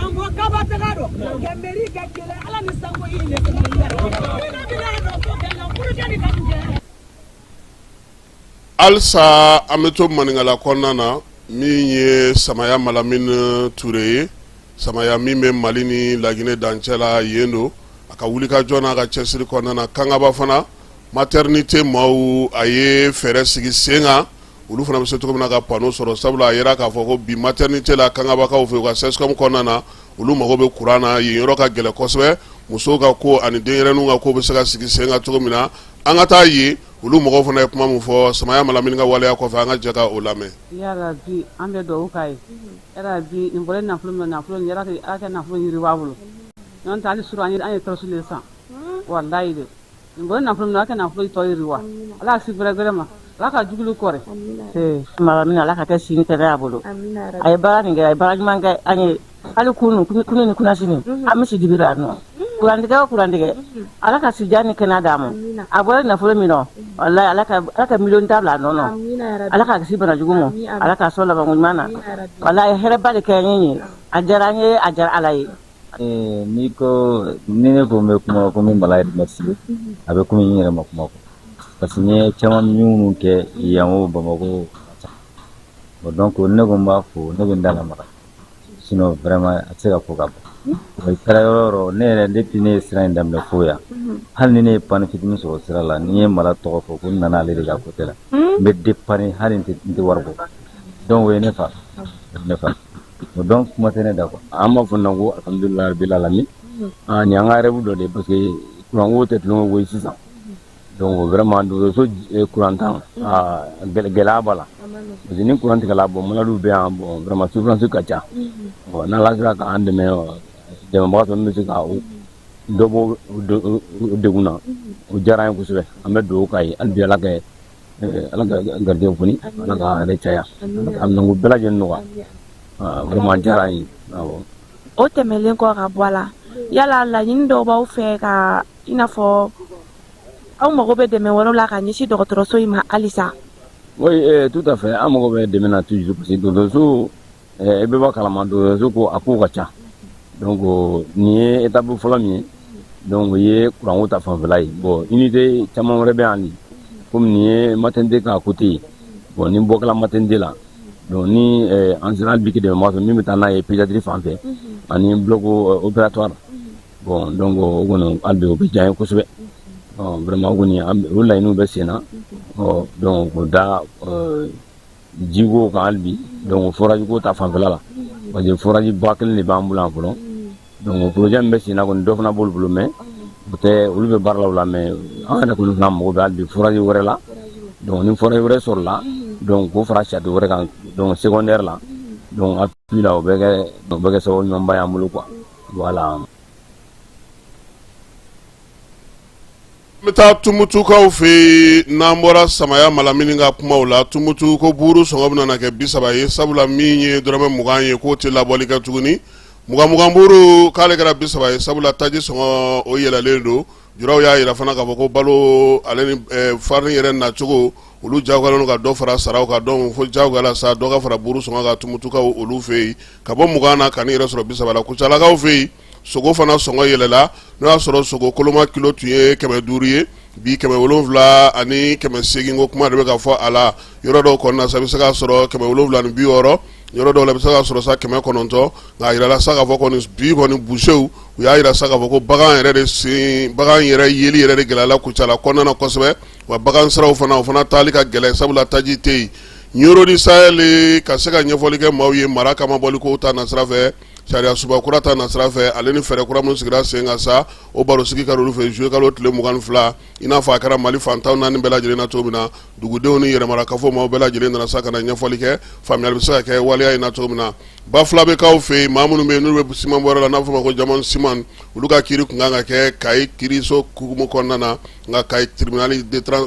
Mambo kabatagado. Kemberi kakele ala ni sango ile. Nina bila do kela kurujani kanje. Alsa ameto maningala konnana minye samaya malamin Touré samaya mime malini lagine dancela yendo aka wulika jona aka cesiri konnana kangaba fana maternité maw aye fere sigi senga ulu fana biso to ka pano soro sabula yera ka foko bi maternité la kangaba ka ofe ka seskom konnana ulu mago be kurana yero ka gele kosbe muso ka ko ani denyerenu ka ko be sega sigi senga to mina angata yi ulu mogo fana kuma mu fo samaya malamin ga wale ko fa nga jaga o lame ya rabbi ambe do kai rabbi imbole na fulum yara aka na fulum yiri wawulu non tali surani an rasul sa wallahi de imbole na fulum aka na fulum to yiri wa ala sibra grema la ka jugulu kore malamin ala ka sini tere abulu ay bara ni ay bara manga ani ali kunu ni kuna sini amisi dibira no kurandige ala ka sijani Canada mo abole na fulum no wallahi ala ka million tabla no ala ka sibra jugumo ala ka sola ba ngumana wallahi herba de kenyi ajaranye ajar alai niko nene ko me kuma ko min balai merci abe ko min yere makuma ko parce que chama nyunu ke yamu bamako donc ne ko ma fo ne ko ndala mara sinon vraiment atira ko gabo ay karayoro ne depuis ne sira ndam la foya hal ne pan fitimi so sira la ni mala to ko ko nana le ga ko tela be depani halin ti warbo donc we ne fa donc matene dako amma fo nango alhamdulillah rabbil alamin ni anga rebu do de parce que nango te tlo wo sisa donc vraiment do so courantan gela bala ni courantan gela bo mala du be bon vraiment souffrance kacha na la gra ka ande me de mo so musique a do bo de guna o jara ko sube ambe do kay albi ala ke ala garde funi ala ka re chaya am nango bela jen no vraiment jara yi o temelen ko ka bwala yala la nyindo ba o fe ka inafo aw mago be deme wala la ka nyisi docteur ima alisa oui tout à fait amago be deme na toujours parce que do e be ba kala mando so ko aku kacha donc ni étape folo mi donc ye kurango ta fan velai bon unité chama rebe ani comme ni matende ka côté bon ni bokala matende la donc ni en général biki de mo mi metana e pédiatrie fanfé ani bloc opératoire bon donc gono albe o be jaay ko sube vraiment goni wala inu be sena donc da jigo ka albi donc forage ko ta fanfé la parce que forage bakal ni bambulan folo donc projet be sena ko dofna bol mais te ulbe barla wala mais ana ko nam mo be albi forage wore la donc ni forage wore sur la donc ko forage do wore kan donc secondaire là donc appui là au bege so nyomba ya mulu quoi voilà meta tumutu ka fe nambora samaya malamini nga kuma wala tumutu ko buru so ngobna na ke bisaba ye sabula minye drama muganye ko te la bolika tuguni mugamburu kale gara bisaba ye sabula taji so o yela lendo juraw ya ira fana ka ko balo aleni farni yeren na tugo ulu jawgalo ka do fara saraw ka do fo jawgala sa do ka fara buru so nga tumutu ka ulu fe ka bo mugana kani ira so bisaba la kuchala ka fe sogo fana songo yelela no asoro sogo koloma kilo tuye keme duriye bi keme wolonvla ani keme segingo kuma de ka fo ala yoro do konna sabi saka soro keme wolonvla ni bi oro yoro do la saka soro sa keme kononto nga ira la saka fo koni bi koni boucheu ya ira saka fo ko bagan yere de si bagan yere yeli yere de gelala kuchala konna na kosbe wa bagan saraw fana talika gele sabula taji tei nyoro di sale ka saka nyefoli ke mawye maraka maboli ko ta na srafe sharia suba kurata na srafe aleni fere kura mun sigira senga sa o baro sigi karolu fe jouer kalo tle mugan fla ina fa kara mali fantaw nan bela jere na tobina dugudew ni yere maraka fo ma bela jere na saka na nyefoli ke famille bisa ke waliya ina tobina ba fla be kaw fe mamunu me nurbe siman bora na fo ko jamon siman uluka kiri kunga ke kai kiri so kugumo konna na nga kai tribunal de trans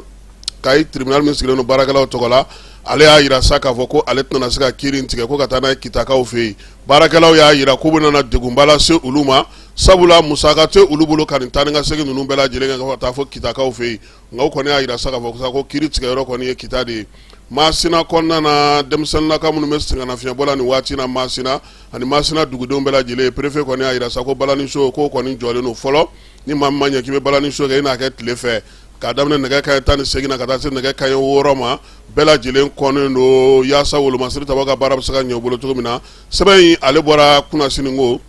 kai tribunal min sigilo no barakala togola ale y'a yira sa k'a fɔ ko ale tɛna se ka kiiri in tigɛ ko ka taa n'a ye kitakaw fɛ yen baarakɛlaw y'a yira k'u bɛna degunba lase olu ma sabula musaka tɛ olu bolo ka nin taa ni ka segin ninnu bɛɛ lajɛlen kɛ ka taa fɔ kitakaw fɛ yen nka o kɔni y'a yira sa k'a fɔ ko kiiri tigɛyɔrɔ kɔni ye kita de ye Masina kɔnɔna na denmisɛnninnaka minnu bɛ sɛgɛnnafiɲɛbɔ la nin waati na Masina ani Masina dugudenw bɛɛ lajɛlen préfet kɔni y'a yira sa ko balani so k'o kɔni jɔlen don fɔlɔ ni maa min ma ɲɛ k'i bɛ balani so kɛ i n'a kɛ tile fɛ k'a daminɛ nɛgɛ kanɲɛ 18 na ka taa se nɛgɛ kanɲɛ 6 ma bɛɛ lajɛlen kɔnnen don yaasa wolomasiri taba ka baara bɛ se ka ɲɛ u bolo cogo min na sɛbɛn in ale bɔra kunnasini ko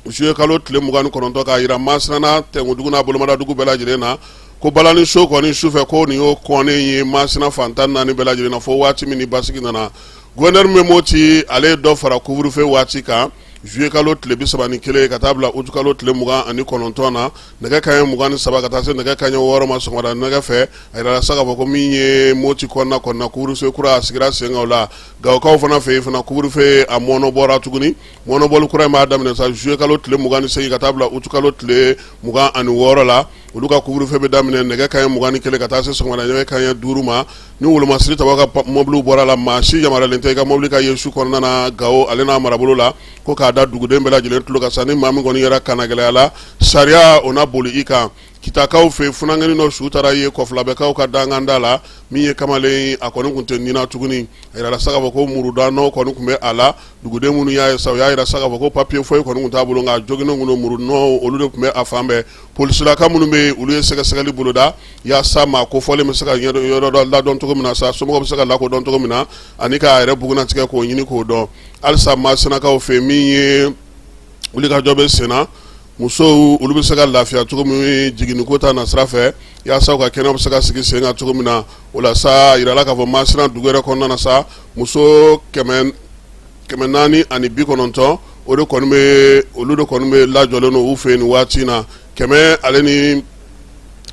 Juillet kalo tile 29 k'a yira Masina n'a Tɛnkudugu n'a Bolomadadugu bɛɛ lajɛlen na ko balani so kɔni sufɛ ko nin y'o kɔnnen ye Masina fantan 4 bɛɛ lajɛlen na fo waati min ni basigi nana gouverneur min bɛ Moti ale ye dɔ fara couvre-feu waati kan Juillet kalo tile 31 ka taa bila août kalo tile 29 na nɛgɛ kanɲɛ 23 ka taa se nɛgɛ kanɲɛ 6 ma sɔgɔmada nɛgɛ fɛ a yirala sa k'a fɔ ko min ye Moti kɔnɔna couvre-feu kura a sigira sen kan o la Gawokaw fana fɛ yen fana couvre-feu a mɔnɔbɔra tuguni mɔnɔbɔli kura in b'a daminɛ sa Juillet kalo tile 28 ka taa bila août kalo tile 26 la olu ka couvre-feu bɛ daminɛ nɛgɛ kanɲɛ 21 ka taa se sɔgɔmada nɛgɛ kanɲɛ 5 ma ni wolomasiri taba ka mɔbiliw bɔra la maa si yamaruyalen tɛ i ka mɔbili ka ye su kɔnɔna na Gawo ale n'a marabolo la ko k'a da duguden bɛɛ lajɛlen tulo ka sa ni maa min kɔni yɛrɛ kanagɛlɛya la sariya o na boli i kan kitakaw fɛ funangɛni dɔ su taara ye kɔfilabɛkaw ka danganda la min ye kamalen a kɔni tun tɛ nin tuguni a yirala sa k'a fɔ ko murudannɔ kɔni tun bɛ a la duguden minnu y'a ye sa u y'a yira sa k'a fɔ ko papiye foyi kɔni tun t'a bolo nka joginnen tun don murudannɔ olu de tun bɛ a fan bɛɛ polisilaka minnu bɛ yen olu ye sɛgɛsɛgɛli boloda yaasa maa kofɔlen bɛ se ka yɔrɔ dɔ ladɔn cogo min na sa somɔgɔw bɛ se ka lakodɔn cogo min na ani k'a yɛrɛ bugunatigɛ k'o ɲini k'o dɔn halisa Masinakaw fɛ min ye wulikajɔ bɛ sen na musow olu bɛ se ka lafiya cogo min jiginniko ta na sira fɛ yaasa u ka kɛnɛ bɛ se ka sigi sen kan cogo min na o la sa yirala k'a fɔ Masina dugu yɛrɛ kɔnɔna na sa muso 490 olu de kɔni bɛ lajɔlen don u fɛ nin waati in na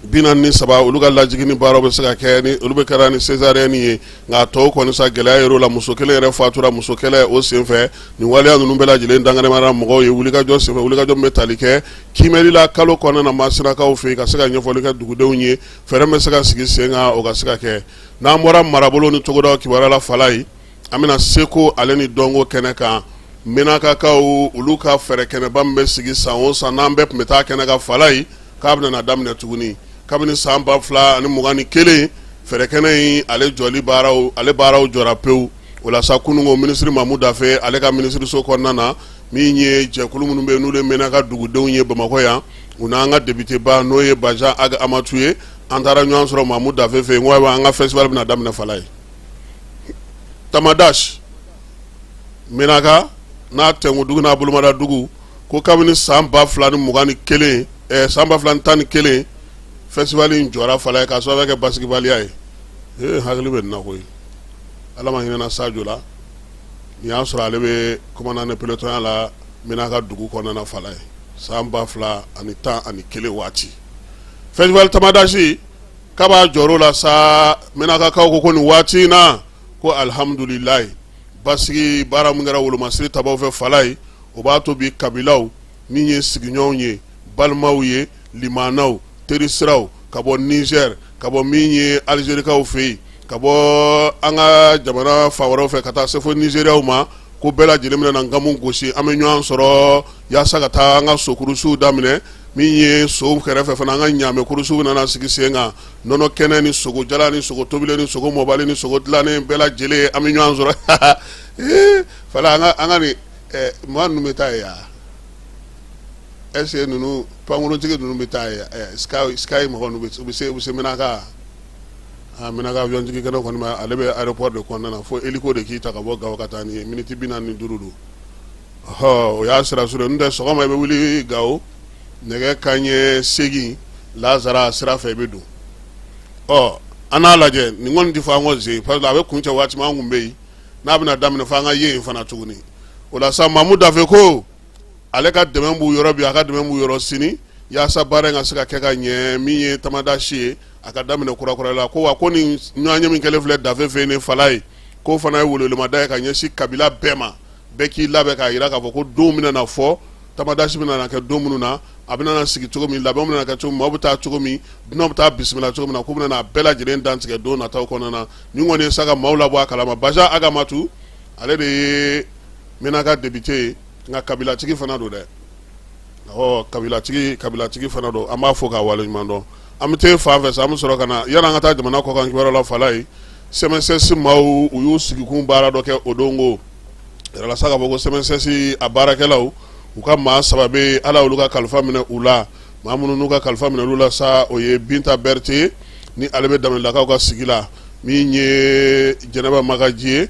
143 olu ka lajigini baaraw bɛ se ka kɛ ni olu bɛ kɛra ni césarienne ye nka tɔw kɔni sa gɛlɛya yer'o la muso kelen yɛrɛ fatura muso kɛlɛ o senfɛ nin waleya ninnu bɛɛ lajɛlen dangaremara mɔgɔw ye wulikajɔ senfɛ wulikajɔ min bɛ tali kɛ kiimɛli la kalo kɔnɔna na Masinakaw fɛ yen ka se ka ɲɛfɔli kɛ dugudenw ye fɛɛrɛ bɛ se ka sigi sen kan o ka se ka kɛ n'an bɔra marabolo ni togodaw kibaruya la Fala ye an bɛna Seko ale ni Dɔnko kɛnɛ kan Menakakaw olu ka fɛɛrɛ kɛnɛba min bɛ sigi san o san n'an bɛɛ tun bɛ taa kɛnɛ kan Fala ye k'a bɛna daminɛ tuguni kabini san 2021 fɛɛrɛ kɛnɛ in ale baaraw jɔra pewu o la sa kunungo minisiri Mamu Dafe ale ka minisiriso kɔnɔna na min ye jɛkulu minnu bɛ yen n'olu ye Menaka dugudenw ye Bamakɔ yan u n'an ka député ba n'o ye Bajan Aga Amatu ye an taara ɲɔgɔn sɔrɔ Mamu Dafe fɛ yen ko an ka festival bɛna daminɛ Fala ye Tamadash Menaka n'a Tɛnkudugu n'a Bolomadadugu ko kabini san 2021 san 2011 festival in jɔra Fala ye k'a sababu kɛ basigibaliya ye hakili bɛ nin na koyi ala ma hinɛna Sadio la nin y'a sɔrɔ ale bɛ commandant de peloton la Menaka dugu kɔnɔna Fala ye san 2011 waati festival Tamadashi k'a b'a jɔr'o la sa Menakakaw ko nin waati in na ko alhamdulilayi basigi baara min kɛra wolomasiri tabaw fɛ Fala ye o b'a to bi kabilaw min ye sigiɲɔgɔnw ye balimaw ye limanaw terisiraw ka bɔ Niger ka bɔ min ye Algérikaw fɛ yen ka bɔ an ka jamana fan wɛrɛw fɛ ka taa se fo Nigériaw ma ko bɛɛ lajɛlen bɛna nkamu gosi an bɛ ɲɔgɔn sɔrɔ yaasa ka taa an ka sokurusiw daminɛ min ye sow kɛrɛfɛ fana an ka ɲaamɛ kurusiw bɛna sigi sen kan nɔnɔ kɛnɛ ni sogo jala ni sogo tobilen ni sogo mɔbali ni sogo dilannen bɛɛ lajɛlen an bɛ ɲɔgɔn sɔrɔ Fala an ka nin maa ninnu bɛ taa yan est-ce que ninnu pankurutigi ninnu bɛ taa Sky mɔgɔ ninnu u bɛ se Menaka Menaka avion-tigi kɛnɛ kɔni ma ale bɛ aéroport de kɔnɔna na fo hélico de k'i ta ka bɔ Gawo ka taa ni ye miniti 45 don o y'a sira sur n'o tɛ sɔgɔma i bɛ wuli Gawo nɛgɛ kanɲɛ 8 Lazara sira fɛ i bɛ don an n'a lajɛ nin kɔni tɛ fɔ an kɔ zen parce que a bɛ kun cɛ waati min an kun bɛ yen n'a bɛna daminɛ fo an ka ye yen fana tuguni o la sa Mamu Dafe ko ale ka dɛmɛ b'u yɔrɔ bi a ka dɛmɛ b'u yɔrɔ sini yaasa baara in ka se ka kɛ ka ɲɛ min ye Tamadashi ye a ka daminɛ kurakura la ko wa ko nin ɲɔgɔnye min kɛlen filɛ Dafe fɛ yen ni Fala ye ko fana ye welewelemada ye ka ɲɛsin kabila bɛɛ ma bɛɛ k'i labɛn k'a jira k'a fɔ ko don bɛna na fɔ Tamadashi bɛna na kɛ don minnu na a bɛna na sigi cogo min labɛnw bɛna kɛ cogo min maaw bɛ taa cogo min dunanw bɛ taa bisimila cogo min na k'u bɛna na bɛɛ lajɛlen dantigɛ don nataw kɔnɔna na ni kɔni ye sa ka maaw labɔ a kalama Baja Agamatu ale de ye Menaka député ye nka kabilatigi fana don dɛ kabilatigi fana don an b'a fɔ k'a waleɲuman dɔn an bɛ taa fan fɛ sa an bɛ sɔrɔ ka na yanni an ka taa jamana kɔkan kibaruya la Fala ye CMSS maaw u y'u sigikun baara dɔ kɛ o don ko yɛrɛla sa ka fɔ ko CMSS a baarakɛlaw u ka maa saba bɛ ala olu ka kalifa minɛ u la maa minnu n'u ka kalifa minɛ olu la sa o ye Binta Berete ni ale bɛ Daminɛlakaw ka sigi la min ye Jɛnɛba Magaji ye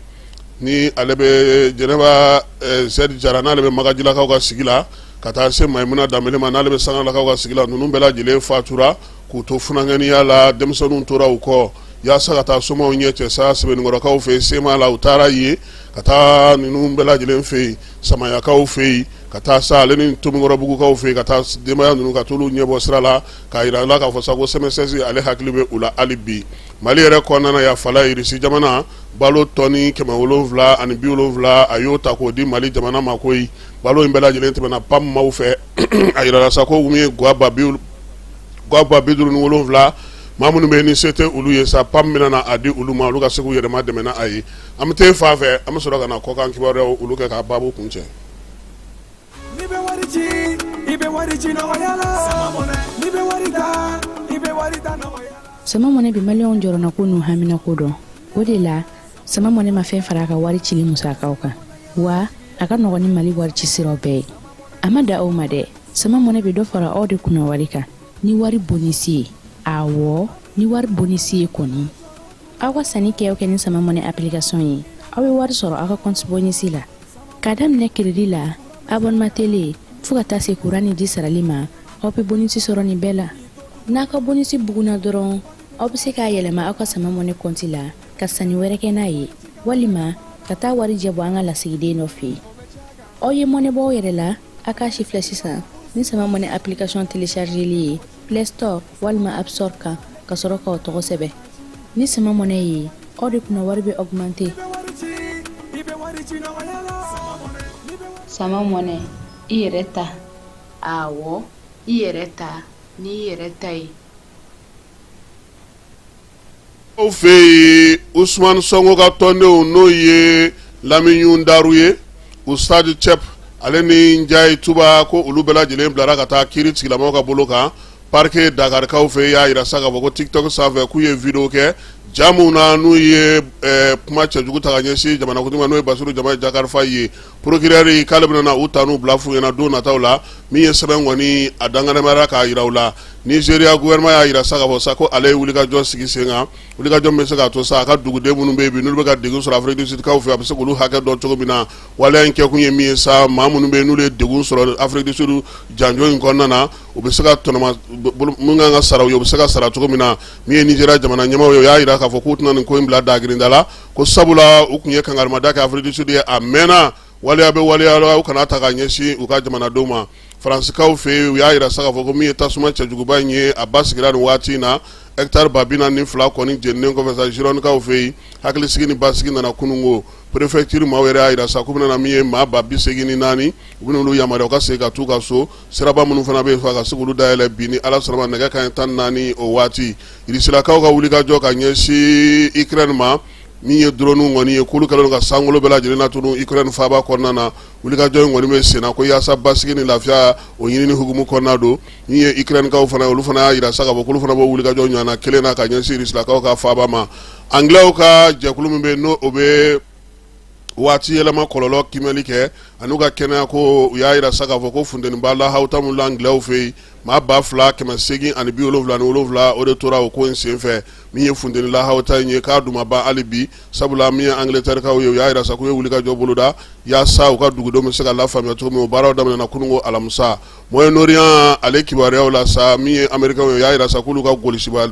ni ale bɛ Jɛnɛba Zɛdi Jara n'ale bɛ Magajilakaw ka sigi la ka taa se Maimuna Danbele ma n'ale bɛ Sangalakaw ka sigi la ninnu bɛɛ lajɛlen fatura k'u to funankɛniya la denmisɛnninw tora u kɔ yaasa ka taa somaw ɲɛ cɛ sa sɛbɛnnikɔrɔkaw fɛ yen sema la u taara ye ka taa ninnu bɛɛ lajɛlen fɛ yen Samayakaw fɛ yen ka taa sa ale ni Tomikɔrɔbugukaw fɛ yen ka taa denbaya ninnu ka t'olu ɲɛbɔ sira la k'a yira la k'a fɔ sa ko CMSS ale hakili bɛ u la hali bi Mali yɛrɛ kɔnɔna ya Fala Irisi jamana balo tɔni 770 a y'o ta k'o di Mali jamana ma koyi balo in bɛɛ lajɛlen tɛmɛna PAM maaw fɛ a yira la sa ko mun ye guwa ba 57 maa minnu bɛ ni se tɛ olu ye sa PAM bɛna na a di olu ma olu ka se k'u yɛrɛma dɛmɛ n'a ye an bɛ taa fan fɛ an bɛ sɔrɔ ka na kɔkan kibaruyaw olu kɛ k'a baabu kun cɛ. Sama mɔnɛ bi maliyɛnw jɔrɔna ko n'u hamina ko dɔn o de la sama mɔnɛ ma fɛn fara a ka wari cili musakaw kan wa a ka nɔgɔn ni Mali wari ci siraw bɛɛ ye a ma da aw ma dɛ sama mɔnɛ bi dɔ fara aw de kunna wari kan ni wari bonisi ye awɔ ni wari bonisi ye kɔni aw ka sanni kɛ ni sama mɔnɛ application ye aw bɛ wari sɔrɔ aw ka compte bonisi la k'a daminɛ crédit la abonnement télé fo ka taa se courant ni ji sarali ma aw bɛ bonisi sɔrɔ nin bɛɛ la n'a ka bonisi buguna dɔrɔn aw bɛ se k'a yɛlɛma aw ka sama mɔnɛ compte la ka sanni wɛrɛ kɛ n'a ye walima ka taa wari jɛbɔ an ka lasigiden dɔ fɛ yen aw ye mɔnɛ bɔ aw yɛrɛ la a k'a si filɛ sisan ni sama mɔnɛ application téléchargeli ye Play Store walima App Store kan ka sɔrɔ k'aw tɔgɔ sɛbɛn ni sama mɔnɛ ye aw de kunna wari bɛ augmenter sama mɔnɛ i yɛrɛ ta awɔ i yɛrɛ ta ni i yɛrɛ ta ye aw fɛ yen Usman Sonko ka tɔndenw n'o ye Lamine Daru ye Ustadi Cep ale ni Njayi Tuba ko olu bɛɛ lajɛlen bilara ka taa kiiri tigilamɔgɔw ka bolo kan parquet Dakarikaw fɛ y'a yira sa k'a fɔ ko TikTok sanfɛ k'u ye video kɛ jamu na n'u ye kuma cɛjugu ta ka ɲɛsin jamanakuntigi ma n'o ye Basiru Jamaye Jakarifa ye procureur k'ale bɛna na u ta n'u bila f'u ɲɛna don nataw la min ye sɛbɛn kɔni a danganamaya k'a yira u la Nigeria gouvernement y'a yira sa k'a fɔ sa ko ale ye wulikajɔ sigi sen kan wulikajɔ bɛ se k'a to sa a ka duguden minnu bɛ yen bi n'olu bɛ ka degun sɔrɔ Afrique du Sud kaw fɛ a bɛ se k'olu hakɛ dɔn cogo min na waleya in kɛkun ye min ye sa maa minnu bɛ yen n'olu ye degun sɔrɔ Afrique du Sud janjo in kɔnɔna na u bɛ se ka tɔnɔma mun kan ka sara u ye u bɛ se ka sara cogo min na min ye Nigeria jamana ɲɛmaaw ye o y'a yira k'a fɔ k'u tɛna nin ko in bila dagirinda la ko sabula u tun ye kangarimada kɛ Afrique du Sud ye a mɛnna waleya bɛ waleya la u kana ta ka ɲɛsin u ka jamanadenw ma Faransikaw fɛ yen u y'a yira sa k'a fɔ ko min ye tasuma cɛjuguba in ye a ba sigira nin waati in na hectare 42 kɔni jeninen kɔfɛ sa Gironikaw fɛ yen hakilisigi ni basigi nana kunungo préfecture maaw yɛrɛ y'a yira sa k'u bɛna na min ye maa ba 84 u bɛna olu yamaruya u ka segin ka t'u ka so siraba minnu fana bɛ yen fɔ a ka se k'olu dayɛlɛ bi ni Ala sɔnna ma nɛgɛ kanɲɛ 14 o waati Irisilakaw ka wulikajɔ ka ɲɛsin Ukraine ma min ye drone kɔni ye k'olu kɛlen ka sankolo bɛɛ lajɛlen latunu Ukraine faaba kɔnɔna na wulikajɔ in kɔni bɛ senna ko yaasa basigi ni lafiya o ɲinini hukumu kɔnɔna don min ye Ukrainekaw fana olu fana y'a yira sa k'a fɔ k'olu fana bɔ wulikajɔ ɲɔgɔnna kelen na ka ɲɛsin Irisilakaw ka faaba ma Anglais ka jɛkulu min bɛ yen n'o o bɛ waati yɛlɛma kɔlɔlɔ kimɛli kɛ an'u ka kɛnɛya ko u y'a yira sa k'a fɔ ko funteniba lahawta min la Anglais fɛ yen maa 2,877 o de tora o ko in senfɛ min ye funteni lahawta in ye k'a duma ban hali bi sabula min ye Angleterrekaw ye u y'a yira sa k'u ye wulikajɔ boloda yaasa u ka dugudenw bɛ se ka lafaamuya cogo min o baaraw daminɛna kunungo alamisa Moyen-Orient ale kibaruyaw la sa min ye Américains ye u y'a yira sa k'olu ka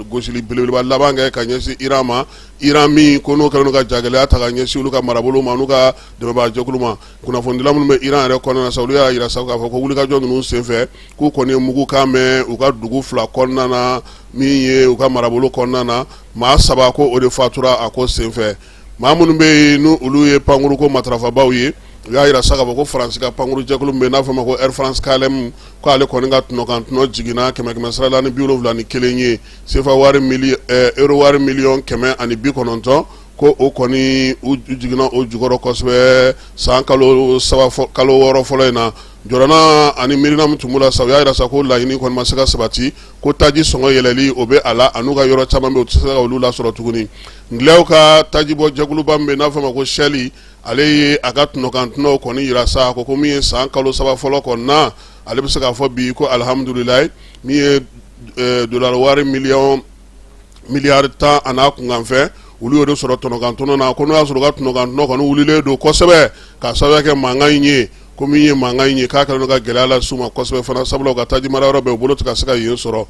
gosili belebeleba laban kɛ ka ɲɛsin Iran ma Iran min ko n'o kɛlen n'u ka jagɛlɛya ta ka ɲɛsin olu ka marabolo ma n'u ka dɛmɛbaajɛkulu ma kunnafonidila minnu bɛ Iran yɛrɛ kɔnɔna na sa olu y'a yira sa k'a fɔ ko wulikajɔ ninnu senfɛ k'u kɔni ye mugu kan mɛn u ka dugu 2 kɔnɔna na min ye u ka marabolo kɔnɔna na maa 7 ko o de fatura a ko senfɛ maa minnu bɛ yen n'olu ye pankuruko matarafabaw ye y'a yira sa k'a fɔ ko faransi ka pankuru jɛkulu min bɛ n'a fɔ ma ko Air France KLM ko ale kɔni ka tɔnɔ jiginna 100 sara la ni 71 ye CFA wari euro wari miliyɔn 190 ko o kɔni u jiginna o jukɔrɔ kosɛbɛ san kalo 6 fɔlɔ in na jɔrɔna ani miirina min tun b'u la sa u y'a yira sa ko laɲini kɔni ma se ka sabati ko taji sɔngɔ yɛlɛli o bɛ a la a n'u ka yɔrɔ caman bɛ u tɛ se ka olu lasɔrɔ tuguni Ngilɛw ka taji bɔ jɛkuluba min bɛ n'a fɔ ma ko Shell ale ye a ka tɔnɔkantɔnɔw kɔni yira sa ko min ye san kalo 3 fɔlɔ kɔni na ale bɛ se k'a fɔ bi ko alhamdulilayi min ye dollar wari miliyari 10 a n'a kunkanfɛ olu y'o de sɔrɔ tɔnɔkantɔnɔ na ko n'o y'a sɔrɔ ka tɔnɔkantɔnɔ kɔni wulilen don kosɛbɛ k'a sababuya kɛ mankan in ye ko min ye mankan in ye k'a kɛlen don ka gɛlɛya lase u ma kosɛbɛ fana sabula u ka taji mara yɔrɔ bɛɛ u bolo tɛ ka se ka yen sɔrɔ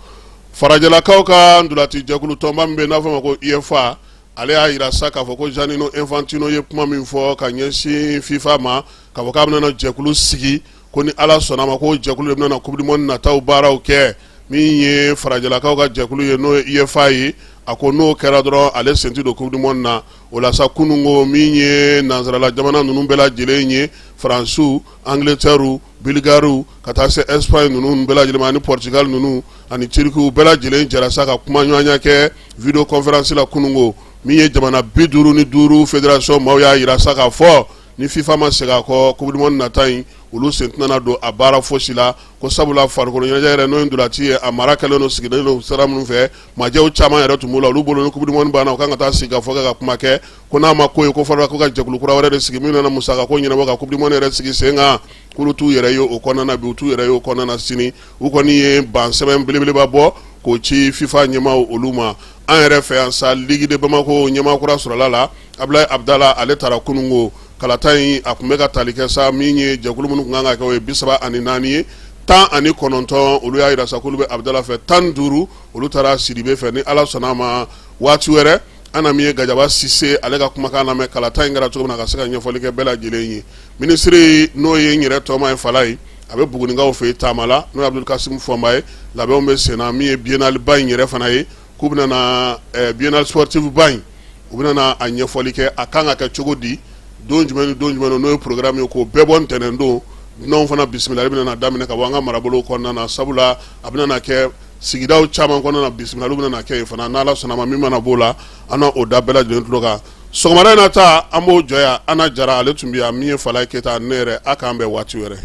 farajɛlakaw ka ndolati jɛkulu tɔnba min bɛ n'a fɔ ma ko IFA ale y'a yira sa k'a fɔ ko Gianni Infantino ye kuma min fɔ ka ɲɛsin FIFA ma k'a fɔ k'a bɛna jɛkulu sigi ko ni Ala sɔnna a ma ko jɛkulu de bɛna Coupe du Monde nataw baaraw kɛ min ye farajɛlakaw ka jɛkulu ye n'o ye IFA ye a ko n'o kɛra dɔrɔn ale sen tɛ don Coupe du Monde na o la sa kunungo min ye nanzarala jamana ninnu bɛɛ lajɛlen ye Faransiw Angleterre Bulgarie ka taa se Espagne ninnu bɛɛ lajɛlen ani Portugal ninnu ani Turkiw bɛɛ lajɛlen jɛra sa ka kuma ɲɔgɔnya kɛ video conférence la kunungo min ye jamana 55 fédération maaw y'a yira sa k'a fɔ ni FIFA ma segin a kɔ Coupe du Monde nata in olu sen tɛna don a baara fosi la ko sabula farikolo ɲɛnajɛ yɛrɛ n'o ye ndolati ye a mara kɛlen don sigilen don sira minnu fɛ majɛw caman yɛrɛ tun b'o la olu bolo ni Coupe du Monde banna u kan ka taa sigi ka fɔ ka kuma kɛ ko n'a ma ko ye ko fɔlɔ ko ka jɛkulu kura wɛrɛ de sigi min nana musaka ko ɲɛnabɔ ka Coupe du Monde yɛrɛ sigi sen kan k'olu t'u yɛrɛ ye o kɔnɔna na bi u t'u yɛrɛ ye o kɔnɔna na sini u kɔni ye ban sɛbɛn belebeleba bɔ k'o ci FIFA ɲɛmaaw olu ma an yɛrɛ fɛ yan sa Ligue de Bamako ɲɛmaa kura sɔrɔla la Abdoulaye Abdala ale taara kunungo kalata in a tun bɛ ka tali kɛ sa min ye jɛkulu minnu tun kan ka kɛ o ye 34 ye 19 olu y'a yira sa k'olu bɛ Abdala fɛ 15 olu taara Sidibe fɛ ni Ala sɔnna a ma waati wɛrɛ an na min ye Gajaba Sise ale ka kumakan lamɛn kalata in kɛra cogo min na ka se ka ɲɛfɔli kɛ bɛɛ lajɛlen ye minisiri n'o ye n yɛrɛ tɔma ye Fala ye a bɛ Bugunikaw fɛ taama la n'o ye Abdul Kasim Fɔnba ye labɛnw bɛ senna min ye biennale ba in yɛrɛ fana ye k'u bɛna na biennale sportive ba in u bɛna na a ɲɛfɔli kɛ a kan ka kɛ cogo di don jumɛn n'o ye programme ye k'o bɛɛ bɔ ntɛnɛn don dunanw fana bisimila ale bɛna na daminɛ ka bɔ an ka marabolo kɔnɔna na sabula a bɛna na kɛ sigidaw caman kɔnɔna na bisimilaliw bɛna na kɛ yen fana n'Ala sɔnna a ma min mana b'o la an na o da bɛɛ lajɛlen tulo kan sɔgɔmada in na ta an b'o jɔ yan Ana Jara ale tun bɛ yan min ye Fala Keyita ne yɛrɛ a k'an bɛn waati wɛrɛ.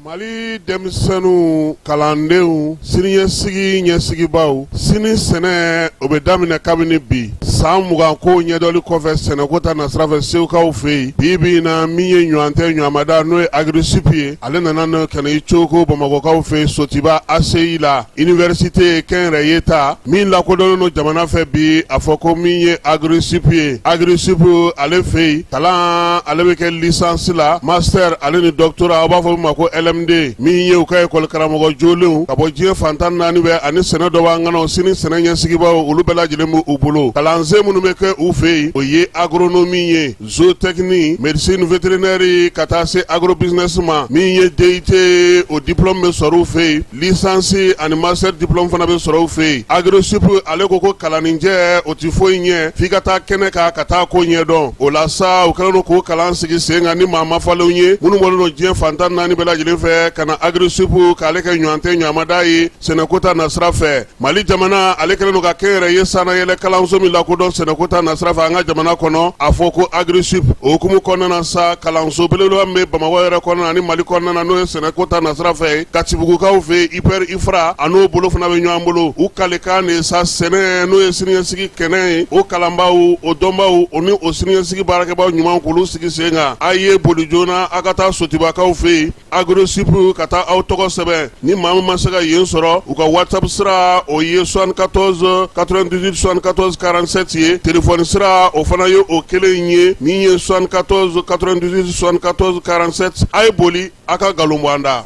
Mali denmisɛnninw kalandenw siniɲɛsigi ɲɛsigibaw sini sɛnɛ o bɛ daminɛ kabini bi san 20 ko ɲɛdɔli kɔfɛ sɛnɛko ta nasira fɛ sewukaw fɛ yen bi in na min ye ɲɔgɔn tɛ ɲɔgɔnmada n'o ye agrisup ye ale nana n'o kana i coko bamakɔkaw fɛ Sotiba ACI la université kɛnyɛrɛye ta min lakodɔnnen don jamana fɛ bi a fɔ ko min ye agrisup ye agrisup ale fɛ yen kalan ale bɛ kɛ licence la master ale ni doctorat aw b'a fɔ min ma ko LMD min ye u ka école karamɔgɔ jolenw ka bɔ diɲɛ fantan naani bɛɛ ani sɛnɛ dɔ b'an kɔnɔ sini sɛnɛ ɲɛsigibaw olu bɛɛ lajɛlen b'u bolo kalansen minnu bɛ kɛ u fɛ yen o ye agronomie ye zootechnie médecine vétérinaire ka taa se agrobusiness ma min ye DIT o diplôme bɛ sɔrɔ u fɛ yen licence ani master diplôme fana bɛ sɔrɔ u fɛ yen agrosup ale ko ko kalaninjɛ o tɛ foyi ɲɛ f'i ka taa kɛnɛ kan ka taa ko ɲɛdɔn o la sa u kɛlen don k'o kalan sigi sen kan ni maa ma falenw ye minnu bɔlen don diɲɛ fantan naani bɛɛ lajɛlen fɛ ka na agrisup k'ale kɛ ɲɔgɔn tɛ ɲɔgɔnmada ye sɛnɛko ta nasira fɛ Mali jamana ale kɛlen don ka kɛnyɛrɛye sanayɛlɛ kalanso min lakodɔn sɛnɛko ta nasira fɛ an ka jamana kɔnɔ a fɔ ko agrisup o hukumu kɔnɔna na sa kalanso belebeleba min bɛ Bamakɔ yɛrɛ kɔnɔna ani Mali kɔnɔna na n'o ye sɛnɛko ta nasira fɛ Katibugukaw fɛ IPR IFRA a n'o bolo fana bɛ ɲɔgɔn bolo u kalekan de sa sɛnɛ n'o ye siniɲɛsigi kɛnɛ ye o kalanbaw o dɔnbaw o ni o siniɲɛsigi baarakɛbaw ɲuman k'olu sigi sen kan a ye boli joona a ka taa Sotibakaw fɛ yen agrisup ka taa aw tɔgɔ sɛbɛn ni maa min ma se ka yen sɔrɔ u ka WhatsApp sira o ye 74 98 74 47 ye telefɔni sira o fana ye o kelen ye min ye 74 98 74 47 a ye boli a ka nkalon bɔ an da.